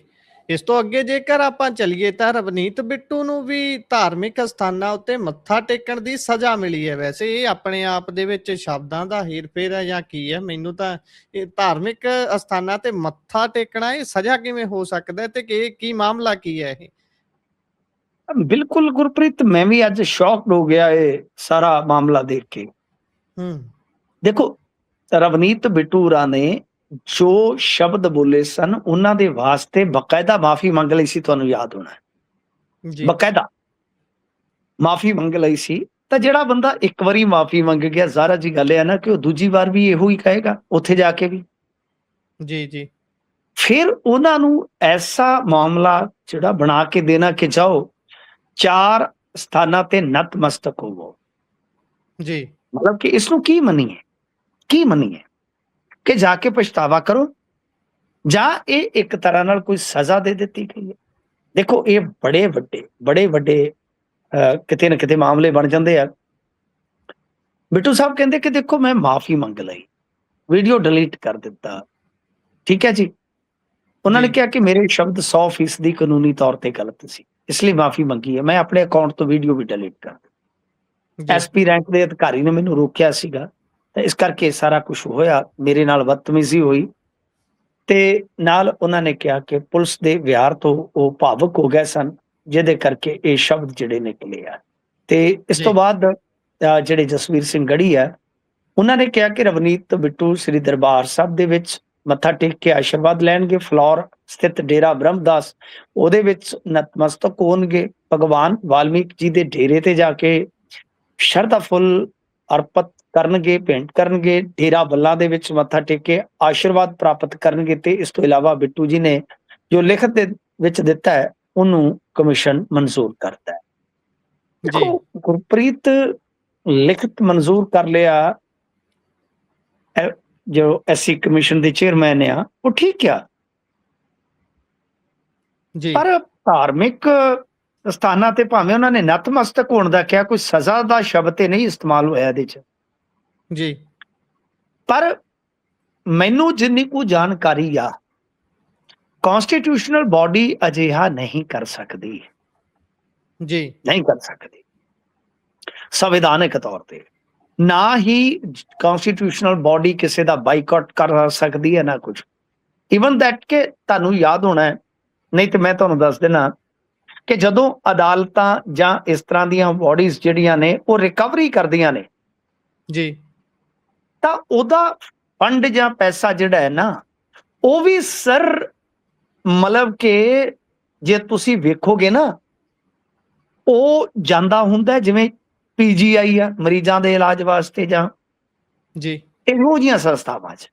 ਇਸ ਤੋਂ ਅੱਗੇ ਜੇਕਰ ਆਪਾਂ ਚੱਲੀਏ ਤਾਂ ਰਵਨੀਤ ਬਿੱਟੂ ਨੂੰ ਵੀ ਧਾਰਮਿਕ ਸਥਾਨਾਂ ਉੱਤੇ ਮੱਥਾ ਟੇਕਣ ਦੀ ਸਜ਼ਾ ਮਿਲੀ ਹੈ। ਵੈਸੇ ਇਹ ਆਪਣੇ ਆਪ ਦੇ ਵਿੱਚ ਸ਼ਬਦਾਂ ਦਾ ਹੇਰ-ਫੇਰ ਹੈ ਜਾਂ ਕੀ ਹੈ? ਮੈਨੂੰ ਤਾਂ ਇਹ ਧਾਰਮਿਕ ਸਥਾਨਾਂ ਤੇ ਮੱਥਾ ਟੇਕਣਾ ਇਹ ਸਜ਼ਾ ਕਿਵੇਂ ਹੋ ਸਕਦਾ ਹੈ ਤੇ ਕੀ ਮਾਮਲਾ ਕੀ ਹੈ ਇਹ? ਬਿਲਕੁਲ ਗੁਰਪ੍ਰੀਤ, ਮੈਂ ਵੀ ਅੱਜ ਸ਼ੌਕਡ ਹੋ ਗਿਆ ਇਹ ਸਾਰਾ ਮਾਮਲਾ ਦੇਖ ਕੇ। ਦੇਖੋ, ਰਵਨੀਤ ਬਿੱਟੂ ਰਾ ਨੇ ਜੋ ਸ਼ਬਦ ਬੋਲੇ ਸਨ, ਉਹਨਾਂ ਦੇ ਵਾਸਤੇ ਬਕਾਇਦਾ ਮਾਫੀ ਮੰਗ ਲਈ ਸੀ। ਤੁਹਾਨੂੰ ਯਾਦ ਹੋਣਾ, ਬਕਾਇਦਾ ਮਾਫੀ ਮੰਗ ਲਈ ਸੀ। ਤਾਂ ਜਿਹੜਾ ਬੰਦਾ ਇੱਕ ਵਾਰੀ ਮਾਫੀ ਮੰਗ ਗਿਆ, ਜ਼ਾਹਰਾ ਜੀ ਗੱਲ ਹੈ ਨਾ ਕਿ ਉਹ ਦੂਜੀ ਵਾਰ ਵੀ ਇਹੋ ਹੀ ਕਹੇਗਾ ਉੱਥੇ ਜਾ ਕੇ ਵੀ। ਜੀ। ਫਿਰ ਉਹਨਾਂ ਨੂੰ ਐਸਾ ਮਾਮਲਾ ਜਿਹੜਾ ਬਣਾ ਕੇ ਦੇਣਾ ਕਿ ਜਾਓ 4 ਸਥਾਨਾਂ ਤੇ ਨਤਮਸਤਕ ਹੋਵੋ ਜੀ। ਮਤਲਬ ਕਿ ਇਸ ਨੂੰ ਕੀ ਮੰਨੀਏ ਕਿ ਜਾ ਕੇ ਪਛਤਾਵਾ ਕਰੋ, ਜਾਂ ਇਹ ਇੱਕ ਤਰ੍ਹਾਂ ਨਾਲ ਕੋਈ ਸਜ਼ਾ ਦੇ ਦਿੱਤੀ ਗਈ ਹੈ। ਦੇਖੋ, ਇਹ ਬੜੇ ਵੱਡੇ ਕਿਤੇ ਨਾ ਕਿਤੇ ਮਾਮਲੇ ਬਣ ਜਾਂਦੇ ਆ। ਬਿੱਟੂ ਸਾਹਿਬ ਕਹਿੰਦੇ ਕਿ ਦੇਖੋ ਮੈਂ ਮਾਫੀ ਮੰਗ ਲਈ, ਵੀਡੀਓ ਡਿਲੀਟ ਕਰ ਦਿੱਤਾ, ਠੀਕ ਹੈ ਜੀ। ਉਹਨਾਂ ਨੇ ਕਿਹਾ ਕਿ ਮੇਰੇ ਸ਼ਬਦ 100% ਕਾਨੂੰਨੀ ਤੌਰ ਤੇ ਗਲਤ ਸੀ, ਇਸ ਲਈ ਮਾਫੀ ਮੰਗੀ ਹੈ। ਮੈਂ ਆਪਣੇ ਅਕਾਊਂਟ ਤੋਂ ਵੀਡੀਓ ਵੀ ਡਿਲੀਟ ਕਰ ਦਿੱਤੀ। SP ਰੈਂਕ ਦੇ ਅਧਿਕਾਰੀ ਨੇ ਮੈਨੂੰ ਰੋਕਿਆ ਸੀਗਾ, ਤਾਂ ਇਸ ਕਰਕੇ ਸਾਰਾ ਕੁਝ ਹੋਇਆ, ਮੇਰੇ ਨਾਲ ਬਦਤਮੀਜ਼ੀ ਹੋਈ। ਤੇ ਨਾਲ ਉਹਨਾਂ ਨੇ ਕਿਹਾ ਕਿ ਪੁਲਿਸ ਦੇ ਵਿਹਾਰ ਤੋਂ ਉਹ ਭਾਵੁਕ ਹੋ ਗਏ ਸਨ, ਜਿਹਦੇ ਕਰਕੇ ਇਹ ਸ਼ਬਦ ਜਿਹੜੇ ਨਿਕਲੇ ਆ। ਤੇ ਇਸ ਤੋਂ ਬਾਅਦ ਜਿਹੜੇ ਜਸਵੀਰ ਸਿੰਘ ਗੜੀ ਆ, ਉਹਨਾਂ ਨੇ ਕਿਹਾ ਕਿ ਰਵਨੀਤ ਬਿੱਟੂ ਸ੍ਰੀ ਦਰਬਾਰ ਸਾਹਿਬ ਦੇ ਵਿੱਚ ਮੱਥਾ ਟੇਕ ਕੇ ਆਸ਼ੀਰਵਾਦ ਲੈਣਗੇ, ਫਲੋਰ ਸਥਿਤ ਡੇਰਾ ਬ੍ਰਹਮਦਾਸ ਉਹਦੇ ਵਿੱਚ ਨਤਮਸਤਕ ਹੋਣਗੇ, ਭਗਵਾਨ ਵਾਲਮੀਕ ਜੀ ਦੇ ਡੇਰੇ ਤੇ ਜਾ ਕੇ ਸ਼ਰਧਾ ਫੁੱਲ ਅਰਪਿਤ ਕਰਨਗੇ, ਭੇਂਟ ਕਰਨਗੇ, ਡੇਰਾ ਬੱਲਾ ਦੇ ਵਿੱਚ ਮੱਥਾ ਟੇਕ ਕੇ ਆਸ਼ੀਰਵਾਦ ਪ੍ਰਾਪਤ ਕਰਨਗੇ। ਤੇ ਇਸ ਤੋਂ ਇਲਾਵਾ ਬਿੱਟੂ ਜੀ ਨੇ ਜੋ ਲਿਖਤ ਦੇ ਵਿੱਚ ਦਿੱਤਾ ਹੈ, ਉਹਨੂੰ ਕਮਿਸ਼ਨ ਮਨਜ਼ੂਰ ਕਰਦਾ ਹੈ। ਦੇਖੋ ਗੁਰਪ੍ਰੀਤ, ਲਿਖਤ ਮਨਜ਼ੂਰ ਕਰ ਲਿਆ ਜੋ SC ਕਮਿਸ਼ਨ ਦੇ ਚੇਅਰਮੈਨ ਆ, ਉਹ ਠੀਕ ਆ, ਪਰ ਧਾਰਮਿਕ ਸਥਾਨਾਂ ਤੇ ਭਾਵੇਂ ਉਹਨਾਂ ਨੇ ਨਤਮਸਤਕ ਹੋਣ ਦਾ ਕਿਹਾ, ਕੋਈ ਸਜ਼ਾ ਦਾ ਸ਼ਬਦ ਤੇ ਨਹੀਂ ਇਸਤੇਮਾਲ ਹੋਇਆ ਇਹਦੇ ਚ ਜੀ। ਪਰ ਮੈਨੂੰ ਜਿੰਨੀ ਕੁ ਜਾਣਕਾਰੀ ਆ, ਕਨਸਟੀਟਿਊਸ਼ਨਲ ਬਾਡੀ ਅਜਿਹਾ ਨਹੀਂ ਕਰ ਸਕਦੀ ਜੀ, ਨਹੀਂ ਕਰ ਸਕਦੀ ਸੰਵਿਧਾਨਕ ਤੌਰ ਤੇ। ਨਾ ਹੀ ਕਨਸਟੀਟਿਊਸ਼ਨਲ ਬਾਡੀ ਕਿਸੇ ਦਾ ਬਾਈਕਾਟ ਕਰ ਸਕਦੀ ਹੈ, ਨਾ ਕੁਝ। ਇਵਨ ਦੈਟ ਕਿ ਤੁਹਾਨੂੰ ਯਾਦ ਹੋਣਾ ਹੈ, ਨਹੀਂ ਤੇ ਮੈਂ ਤੁਹਾਨੂੰ ਦੱਸ ਦੇਣਾ ਕਿ ਜਦੋਂ ਅਦਾਲਤਾਂ ਜਾਂ ਇਸ ਤਰ੍ਹਾਂ ਦੀਆਂ ਬਾਡੀਜ਼ ਜਿਹੜੀਆਂ ਨੇ ਉਹ ਰਿਕਵਰੀ ਕਰਦੀਆਂ ਨੇ ਜੀ, ਤਾਂ ਉਹਦਾ ਫੰਡ ਜਾਂ ਪੈਸਾ ਜਿਹੜਾ ਹੈ ਨਾ, ਉਹ ਵੀ ਸਰ ਮਤਲਬ ਕਿ ਜੇ ਤੁਸੀਂ ਵੇਖੋਗੇ ਨਾ, ਉਹ ਜਾਂਦਾ ਹੁੰਦਾ ਜਿਵੇਂ PGI ਆ ਮਰੀਜ਼ਾਂ ਦੇ ਇਲਾਜ ਵਾਸਤੇ, ਜਾਂ ਜੀ ਇਹੋ ਜਿਹੀਆਂ ਸੰਸਥਾਵਾਂ 'ਚ,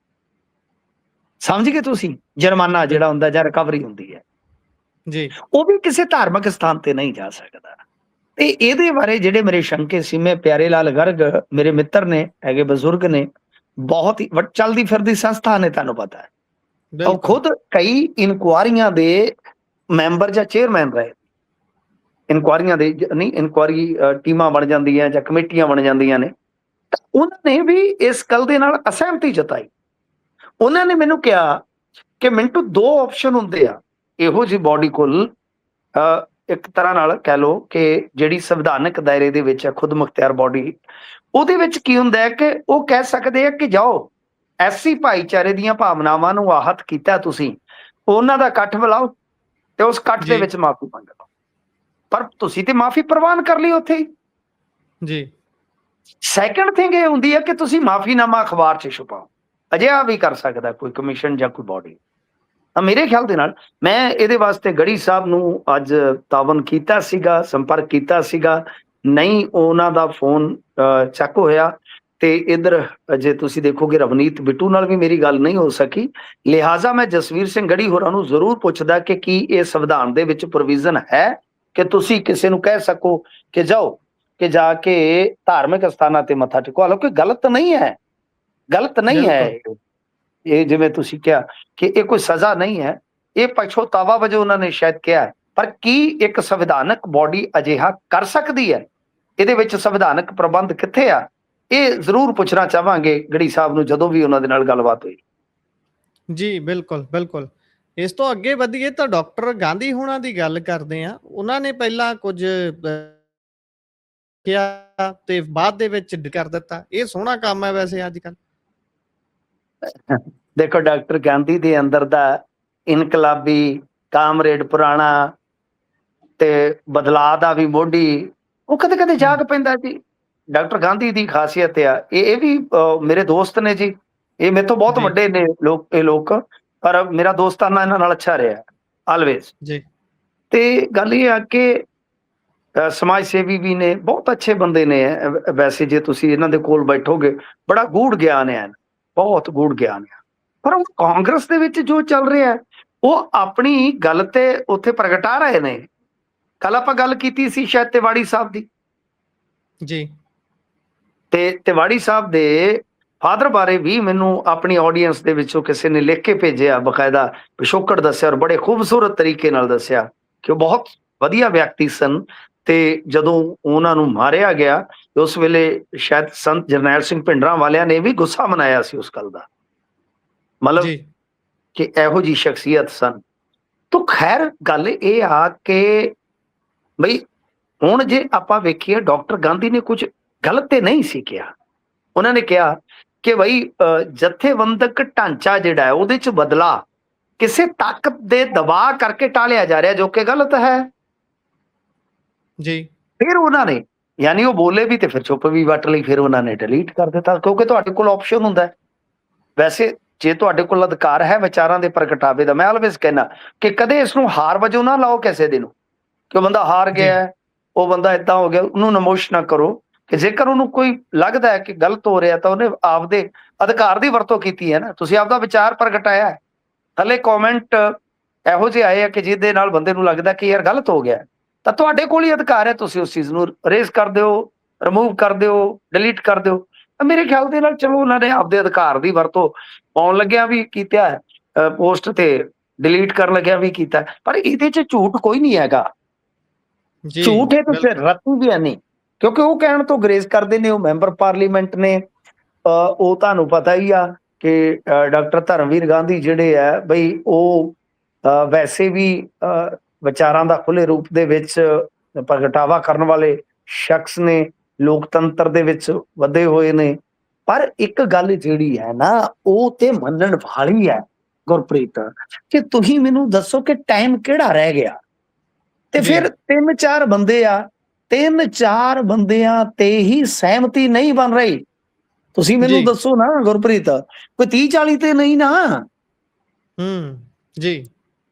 ਸਮਝ ਗਏ ਤੁਸੀਂ, ਜੁਰਮਾਨਾ ਜਿਹੜਾ ਹੁੰਦਾ ਜਾਂ ਰਿਕਵਰੀ ਹੁੰਦੀ ਹੈ ਜੀ, ਉਹ ਵੀ ਕਿਸੇ ਧਾਰਮਿਕ ਸਥਾਨ ਤੇ ਨਹੀਂ ਜਾ ਸਕਦਾ। ਤੇ ਇਹਦੇ ਬਾਰੇ ਜਿਹੜੇ ਮੇਰੇ ਸ਼ੰਕੇ ਸੀ, ਮੈਂ ਪਿਆਰੇ ਲਾਲ ਗਰਗ ਮੇਰੇ ਮਿੱਤਰ ਨੇ, ਹੈਗੇ ਬਜ਼ੁਰਗ ਨੇ, ਬਹੁਤ ਹੀ ਚੱਲਦੀ ਫਿਰਦੀ ਸੰਸਥਾ ਨੇ, ਤੁਹਾਨੂੰ ਪਤਾ ਹੈ, ਉਹ ਖੁਦ ਕਈ ਇਨਕੁਆਰੀਆਂ ਦੇ ਮੈਂਬਰ ਜਾਂ ਚੇਅਰਮੈਨ ਰਹੇ। ਇਨਕੁਆਰੀਆਂ ਦੇ ਨਹੀਂ, ਇਨਕੁਆਰੀ ਟੀਮਾਂ ਬਣ ਜਾਂਦੀਆਂ ਜਾਂ ਕਮੇਟੀਆਂ ਬਣ ਜਾਂਦੀਆਂ ਨੇ, ਤਾਂ ਉਹਨਾਂ ਨੇ ਵੀ ਇਸ ਗੱਲ ਦੇ ਨਾਲ ਅਸਹਿਮਤੀ ਜਤਾਈ। ਉਹਨਾਂ ਨੇ ਮੈਨੂੰ ਕਿਹਾ ਕਿ ਮਿੰਟੂ ਦੋ ਆਪਸ਼ਨ ਹੁੰਦੇ ਆ ਇਹੋ ਜਿਹੀ ਬਾਡੀ ਕੋਲ, ਇੱਕ ਤਰ੍ਹਾਂ ਨਾਲ ਕਹਿ ਲਓ ਕਿ ਜਿਹੜੀ ਸੰਵਿਧਾਨਕ ਦਾਇਰੇ ਦੇ ਵਿੱਚ ਹੈ, ਖੁਦ ਮੁਖਤਿਆਰ ਬਾਡੀ, ਉਹਦੇ ਵਿੱਚ ਕੀ ਹੁੰਦਾ ਹੈ ਕਿ ਉਹ ਕਹਿ ਸਕਦੇ ਆ ਕਿ ਜਾਓ ਐਸਸੀ ਭਾਈਚਾਰੇ ਦੀਆਂ ਭਾਵਨਾਵਾਂ ਨੂੰ ਆਹਤ ਕੀਤਾ ਤੁਸੀਂ, ਉਹਨਾਂ ਦਾ ਇਕੱਠ ਬੁਲਾਓ ਤੇ ਉਸ ਇਕੱਠ ਦੇ ਜੀ ਵਿੱਚ ਮਾਫੀ ਮੰਗ ਲਓ। ਪਰ ਤੁਸੀਂ ਤੇ ਮਾਫੀ ਪ੍ਰਵਾਨ ਕਰ ਲਈ ਉੱਥੇ ਹੀ। ਜੀ ਸੈਕੰਡ ਥਿੰਗ ਇਹ ਹੁੰਦੀ ਹੈ ਕਿ ਤੁਸੀਂ ਮਾਫੀਨਾਮਾ ਅਖਬਾਰ 'ਚ ਛੁਪਾਓ। ਅਜਿਹਾ ਵੀ ਕਰ ਸਕਦਾ ਕੋਈ ਕਮਿਸ਼ਨ ਜਾਂ ਕੋਈ ਬਾਡੀ। ਮੇਰੇ ਖਿਆਲ ਦੇ ਨਾਲ ਮੈਂ ਇਹਦੇ ਵਾਸਤੇ ਗੜੀ ਸਾਹਿਬ ਨੂੰ ਅੱਜ ਤਾਵਨ ਕੀਤਾ ਸੀਗਾ, ਸੰਪਰਕ ਕੀਤਾ ਸੀਗਾ, ਨਹੀਂ ਉਹਨਾਂ ਦਾ ਫੋਨ ਚੱਕ ਹੋਇਆ। ਤੇ ਇਧਰ ਜੇ ਤੁਸੀਂ ਦੇਖੋਗੇ ਰਵਨੀਤ ਬਿੱਟੂ ਨਾਲ ਵੀ ਮੇਰੀ ਗੱਲ ਨਹੀਂ ਹੋ ਸਕੀ, ਲਿਹਾਜ਼ਾ ਮੈਂ ਜਸਵੀਰ ਸਿੰਘ ਗੜੀ ਹੋਰਾਂ ਨੂੰ ਜ਼ਰੂਰ ਪੁੱਛਦਾ ਕਿ ਕੀ ਇਹ ਸੰਵਿਧਾਨ ਦੇ ਵਿੱਚ ਪ੍ਰੋਵੀਜ਼ਨ ਹੈ ਕਿ ਤੁਸੀਂ ਕਿਸੇ ਨੂੰ ਕਹਿ ਸਕੋ ਕਿ ਜਾਓ ਕਿ ਜਾ ਕੇ ਧਾਰਮਿਕ ਸਥਾਨਾਂ ਤੇ ਮੱਥਾ ਟੇਕੋ। ਹਾਲਾਂਕਿ ਗਲਤ ਨਹੀਂ ਹੈ, ਗਲਤ ਨਹੀਂ ਹੈ ਇਹ, ਜਿਵੇਂ ਤੁਸੀਂ ਕਿਹਾ ਕਿ ਇਹ ਕੋਈ ਸਜ਼ਾ ਨਹੀਂ ਹੈ, ਇਹ ਪਛੋਤਾਵਾ ਵਜੋਂ ਉਹਨਾਂ ਨੇ ਸ਼ਾਇਦ ਕਿਹਾ। ਪਰ ਕੀ ਇੱਕ ਸੰਵਿਧਾਨਕ ਬਾਡੀ ਅਜਿਹਾ ਕਰ ਸਕਦੀ ਹੈ? ਇਹਦੇ ਵਿੱਚ ਸੰਵਿਧਾਨਕ ਪ੍ਰਬੰਧ ਕਿੱਥੇ ਆ? ਇਹ ਜ਼ਰੂਰ ਪੁੱਛਣਾ ਚਾਹਾਂਗੇ ਗੜੀ ਸਾਹਿਬ ਨੂੰ ਜਦੋਂ ਵੀ ਉਹਨਾਂ ਦੇ ਨਾਲ ਗੱਲਬਾਤ ਹੋਈ। ਜੀ ਬਿਲਕੁਲ ਬਿਲਕੁਲ। ਇਸ ਤੋਂ ਅੱਗੇ ਵਧੀਏ ਤਾਂ ਡਾਕਟਰ ਗਾਂਧੀ ਹੋਣਾ ਦੀ ਗੱਲ ਕਰਦੇ ਆ। ਉਹਨਾਂ ਨੇ ਪਹਿਲਾਂ ਕੁਝ ਕਿਹਾ ਤੇ ਬਾਅਦ ਦੇ ਵਿੱਚ ਕਰ ਦਿੱਤਾ। ਇਹ ਸੋਹਣਾ ਕੰਮ ਹੈ ਵੈਸੇ ਅੱਜ ਕੱਲ। ਦੇਖੋ ਡਾਕਟਰ ਗਾਂਧੀ ਦੇ ਅੰਦਰ ਦਾ ਇਨਕਲਾਬੀ ਕਾਮਰੇਡ ਪੁਰਾਣਾ ਤੇ ਬਦਲਾਅ ਦਾ ਵੀ ਮੋਢੀ, ਉਹ ਕਦੇ ਕਦੇ ਜਾਗ ਪੈਂਦਾ ਜੀ। ਡਾਕਟਰ ਗਾਂਧੀ ਦੀ ਖਾਸੀਅਤ ਆ, ਇਹ ਵੀ ਮੇਰੇ ਦੋਸਤ ਨੇ ਜੀ, ਇਹ ਮੇਰੇ ਤੋਂ ਬਹੁਤ ਵੱਡੇ ਨੇ ਲੋਕ, ਇਹ ਲੋਕ, ਪਰ ਮੇਰਾ ਦੋਸਤਾਨਾ ਇਹਨਾਂ ਨਾਲ ਅੱਛਾ ਰਿਹਾ ਆਲਵੇਜ਼ ਜੀ। ਤੇ ਗੱਲ ਇਹ ਆ ਕਿ ਸਮਾਜ ਸੇਵੀ ਵੀ ਨੇ, ਬਹੁਤ ਅੱਛੇ ਬੰਦੇ ਨੇ। ਵੈਸੇ ਜੇ ਤੁਸੀਂ ਇਹਨਾਂ ਦੇ ਕੋਲ ਬੈਠੋਗੇ, ਬੜਾ ਗੂੜ ਗਿਆਨ ਹੈ, ਬਹੁਤ ਗੂੜ ਗਿਆਨ ਹੈ। ਪਰ ਉਹ ਕਾਂਗਰਸ ਦੇ ਵਿੱਚ ਜੋ ਚੱਲ ਰਿਹਾ ਉਹ ਆਪਣੀ ਗੱਲ ਤੇ ਉੱਥੇ ਪ੍ਰਗਟਾ ਰਹੇ ਨੇ। ਕੱਲ ਆਪਾਂ ਗੱਲ ਕੀਤੀ ਸੀ ਸ਼ਾਇਦ ਤਿਵਾੜੀ ਸਾਹਿਬ ਦੀ, ਜੀ, ਤੇ ਤਿਵਾੜੀ ਸਾਹਿਬ ਦੇ ਫਾਦਰ ਬਾਰੇ ਵੀ ਮੈਨੂੰ ਆਪਣੀ ਆਡੀਅנס ਦੇ ਵਿੱਚੋਂ ਕਿਸੇ ਨੇ ਲਿਖ ਕੇ ਭੇਜਿਆ, ਬਕਾਇਦਾ ਪਿਛੋਕੜ ਦੱਸਿਆ, ਔਰ ਬੜੇ ਖੂਬਸੂਰਤ ਤਰੀਕੇ ਨਾਲ ਦੱਸਿਆ ਕਿ ਉਹ ਬਹੁਤ ਵਧੀਆ ਵਿਅਕਤੀ ਸਨ। ਤੇ ਜਦੋਂ ਉਹਨਾਂ ਨੂੰ ਮਾਰਿਆ ਗਿਆ ਉਸ ਵੇਲੇ ਸ਼ਾਇਦ ਸੰਤ ਜਰਨੈਲ ਸਿੰਘ ਭਿੰਡਰਾਂ ਵਾਲਿਆਂ ਨੇ ਵੀ ਗੁੱਸਾ ਮਨਾਇਆ ਸੀ ਉਸ ਗੱਲ ਦਾ, ਮਤਲਬ ਕਿ ਇਹੋ ਜਿਹੀ ਸ਼ਖਸੀਅਤ ਸਨ। ਤਾਂ ਖੈਰ ਗੱਲ ਇਹ ਆ ਕਿ ਬਈ ਹੁਣ ਜੇ ਆਪਾਂ ਵੇਖੀਏ, ਡਾਕਟਰ ਗਾਂਧੀ ਨੇ ਕੁਝ ਗਲਤ ਤੇ ਨਹੀਂ ਸੀ ਕਿਹਾ। ਉਹਨਾਂ ਨੇ ਕਿਹਾ ਕਿ ਬਈ ਜਥੇਬੰਦਕ ਢਾਂਚਾ ਜਿਹੜਾ ਹੈ ਉਹਦੇ ਚ ਬਦਲਾ ਕਿਸੇ ਤਾਕਤ ਦੇ ਦਬਾਅ ਕਰਕੇ ਟਾਲਿਆ ਜਾ ਰਿਹਾ, ਜੋ ਕਿ ਗਲਤ ਹੈ ਜੀ। ਫਿਰ ਉਹਨਾਂ ਨੇ, ਯਾਨੀ ਉਹ ਬੋਲੇ ਵੀ ਤੇ ਫਿਰ ਚੁੱਪ ਵੀ ਵੱਟ ਲਈ, ਫਿਰ ਉਹਨਾਂ ਨੇ ਡਿਲੀਟ ਕਰ ਦਿੱਤਾ, ਕਿਉਂਕਿ ਤੁਹਾਡੇ ਕੋਲ ਆਪਸ਼ਨ ਹੁੰਦਾ ਹੈ। ਵੈਸੇ ਜੇ ਤੁਹਾਡੇ ਕੋਲ ਅਧਿਕਾਰ ਹੈ ਵਿਚਾਰਾਂ ਦੇ ਪ੍ਰਗਟਾਵੇ ਦਾ, ਮੈਂ ਆਲਵੇਜ਼ ਕਹਿਣਾ ਕਿ ਕਦੇ ਇਸ ਨੂੰ ਹਾਰ ਵਜੋਂ ਨਾ ਲਾਓ ਕਿਸੇ ਦੇ ਨੂੰ, ਕਿ ਉਹ ਬੰਦਾ ਹਾਰ ਗਿਆ, ਉਹ ਬੰਦਾ ਏਦਾਂ ਹੋ ਗਿਆ, ਉਹਨੂੰ ਨਮੋਸ਼ ਨਾ ਕਰੋ। ਕਿ ਜੇਕਰ ਉਹਨੂੰ ਕੋਈ ਲੱਗਦਾ ਹੈ ਕਿ ਗਲਤ ਹੋ ਰਿਹਾ ਤਾਂ ਉਹਨੇ ਆਪਦੇ ਅਧਿਕਾਰ ਦੀ ਵਰਤੋਂ ਕੀਤੀ ਹੈ ਨਾ, ਤੁਸੀਂ ਆਪਦਾ ਵਿਚਾਰ ਪ੍ਰਗਟਾਇਆ। ਥੱਲੇ ਕਮੈਂਟ ਇਹੋ ਜਿਹੇ ਆਏ ਆ ਕਿ ਜਿਹਦੇ ਨਾਲ ਬੰਦੇ ਨੂੰ ਲੱਗਦਾ ਕਿ ਯਾਰ ਗਲਤ ਹੋ ਗਿਆ, ਤਾਂ ਤੁਹਾਡੇ ਕੋਲ ਹੀ ਅਧਿਕਾਰ ਹੈ, ਤੁਸੀਂ ਉਸ ਚੀਜ਼ ਨੂੰ ਰੇਜ਼ ਕਰ ਦਿਓ, ਰਿਮੂਵ ਕਰ ਦਿਓ, ਡਿਲੀਟ ਕਰ ਦਿਓ। ਮੇਰੇ ਖਿਆਲ ਦੇ ਨਾਲ ਚਲੋ ਉਹਨਾਂ ਨੇ ਆਪਦੇ ਅਧਿਕਾਰ ਦੀ ਵਰਤੋਂ ਪਾਉਣ ਲੱਗਿਆ ਵੀ ਕੀਤਾ, ਪੋਸਟ ਤੇ ਡਿਲੀਟ ਕਰਨ ਲੱਗਿਆ ਵੀ ਕੀਤਾ, ਪਰ ਇਹਦੇ 'ਚ ਝੂਠ ਕੋਈ ਨਹੀਂ ਹੈਗਾ। ਝੂਠ ਹੈ ਤਾਂ ਫਿਰ ਰੱਤੀ ਵੀ ਹੈ ਨਹੀਂ, ਕਿਉਂਕਿ ਉਹ ਕਹਿਣ ਤੋਂ ਗਰੇਜ਼ ਕਰਦੇ ਨੇ, ਉਹ ਮੈਂਬਰ ਪਾਰਲੀਮੈਂਟ ਨੇ। ਉਹ ਤੁਹਾਨੂੰ ਪਤਾ ਹੀ ਆ ਕਿ ਡਾਕਟਰ ਧਰਮਵੀਰ ਗਾਂਧੀ ਜਿਹੜੇ ਆ ਬਈ, ਉਹ ਵੈਸੇ ਵੀ ਵਿਚਾਰਾਂ ਦਾ ਖੁੱਲੇ ਰੂਪ ਦੇ ਵਿੱਚ ਪ੍ਰਗਟਾਵਾ ਕਰਨ ਵਾਲੇ ਸ਼ਖਸ ਨੇ, ਲੋਕਤੰਤਰ ਦੇ ਵਿੱਚ ਵਧੇ ਹੋਏ ਨੇ। ਪਰ ਇੱਕ ਗੱਲ ਜਿਹੜੀ ਹੈ ਨਾ, ਉਹ ਤੇ ਮੰਨਣ ਵਾਲੀ ਹੈ ਗੁਰਪ੍ਰੀਤ, ਕਿ ਤੁਸੀਂ ਮੈਨੂੰ ਦੱਸੋ ਕਿ ਟਾਈਮ ਕਿਹੜਾ ਰਹਿ ਗਿਆ, ਤੇ ਫਿਰ 3-4 ਬੰਦੇ ਆ, 3-4 ਬੰਦਿਆਂ ਤੇ ਹੀ ਸਹਿਮਤੀ ਨਹੀਂ ਬਣ ਰਹੀ। ਤੁਸੀਂ ਮੈਨੂੰ ਦੱਸੋ ਨਾ ਗੁਰਪ੍ਰੀਤ, ਕੋਈ 30-40 ਤੇ ਨਹੀਂ ਨਾ। ਜੀ,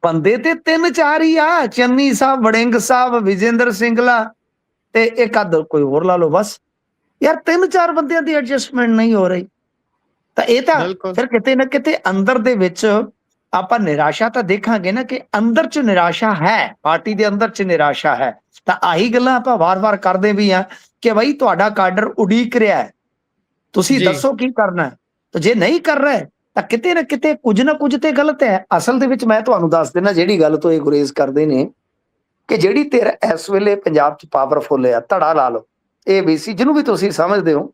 ਬੰਦੇ ਤੇ 3-4 ਹੀ ਆ, ਚੰਨੀ ਸਾਹਿਬ, ਵੜਿੰਗ ਸਾਹਿਬ, ਵਿਜੇਂਦਰ ਸਿੰਗਲਾ ਤੇ ਇੱਕ ਅੱਧ ਕੋਈ ਹੋਰ ਲਾ ਲਓ ਬਸ। ਯਾਰ 3-4 ਬੰਦਿਆਂ ਦੀ ਐਡਜਸਟਮੈਂਟ ਨਹੀਂ ਹੋ ਰਹੀ, ਤਾਂ ਇਹ ਤਾਂ ਫਿਰ ਕਿਤੇ ਨਾ ਕਿਤੇ ਅੰਦਰ ਦੇ ਵਿੱਚ ਆਪਾਂ ਨਿਰਾਸ਼ਾ ਤਾਂ ਦੇਖਾਂਗੇ ਨਾ, ਕਿ ਅੰਦਰ ਚ ਨਿਰਾਸ਼ਾ ਹੈ, ਪਾਰਟੀ ਦੇ ਅੰਦਰ ਚ ਨਿਰਾਸ਼ਾ ਹੈ। ਤਾਂ ਆਹੀ ਗੱਲਾਂ ਆਪਾਂ ਵਾਰ-ਵਾਰ ਕਰਦੇ ਵੀ ਆ ਕਿ ਬਈ ਤੁਹਾਡਾ ਕਾਡਰ ਉਡੀਕ ਰਿਹਾ ਹੈ, ਤੁਸੀਂ ਦੱਸੋ ਕੀ ਕਰਨਾ। ਤੇ ਜੇ ਨਹੀਂ ਕਰ ਰਿਹਾ ਤਾਂ ਕਿਤੇ ਨਾ ਕੁਝ ਤੇ ਗਲਤ ਹੈ। ਅਸਲ ਦੇ ਵਿੱਚ ਮੈਂ ਤੁਹਾਨੂੰ ਦੱਸ ਦੇਣਾ, ਜਿਹੜੀ ਗੱਲ ਤੋਂ ਇਹ ਗੁਰੇਜ਼ ਕਰਦੇ ਨੇ, ਕਿ ਜਿਹੜੀ ਧਿਰ ਇਸ ਵੇਲੇ ਪੰਜਾਬ 'ਚ ਪਾਵਰਫੁਲ ਆ, ਧੜਾ ਲਾ ਲਓ, ABC ਜਿਹਨੂੰ ਵੀ ਤੁਸੀਂ ਸਮਝਦੇ ਹੋ,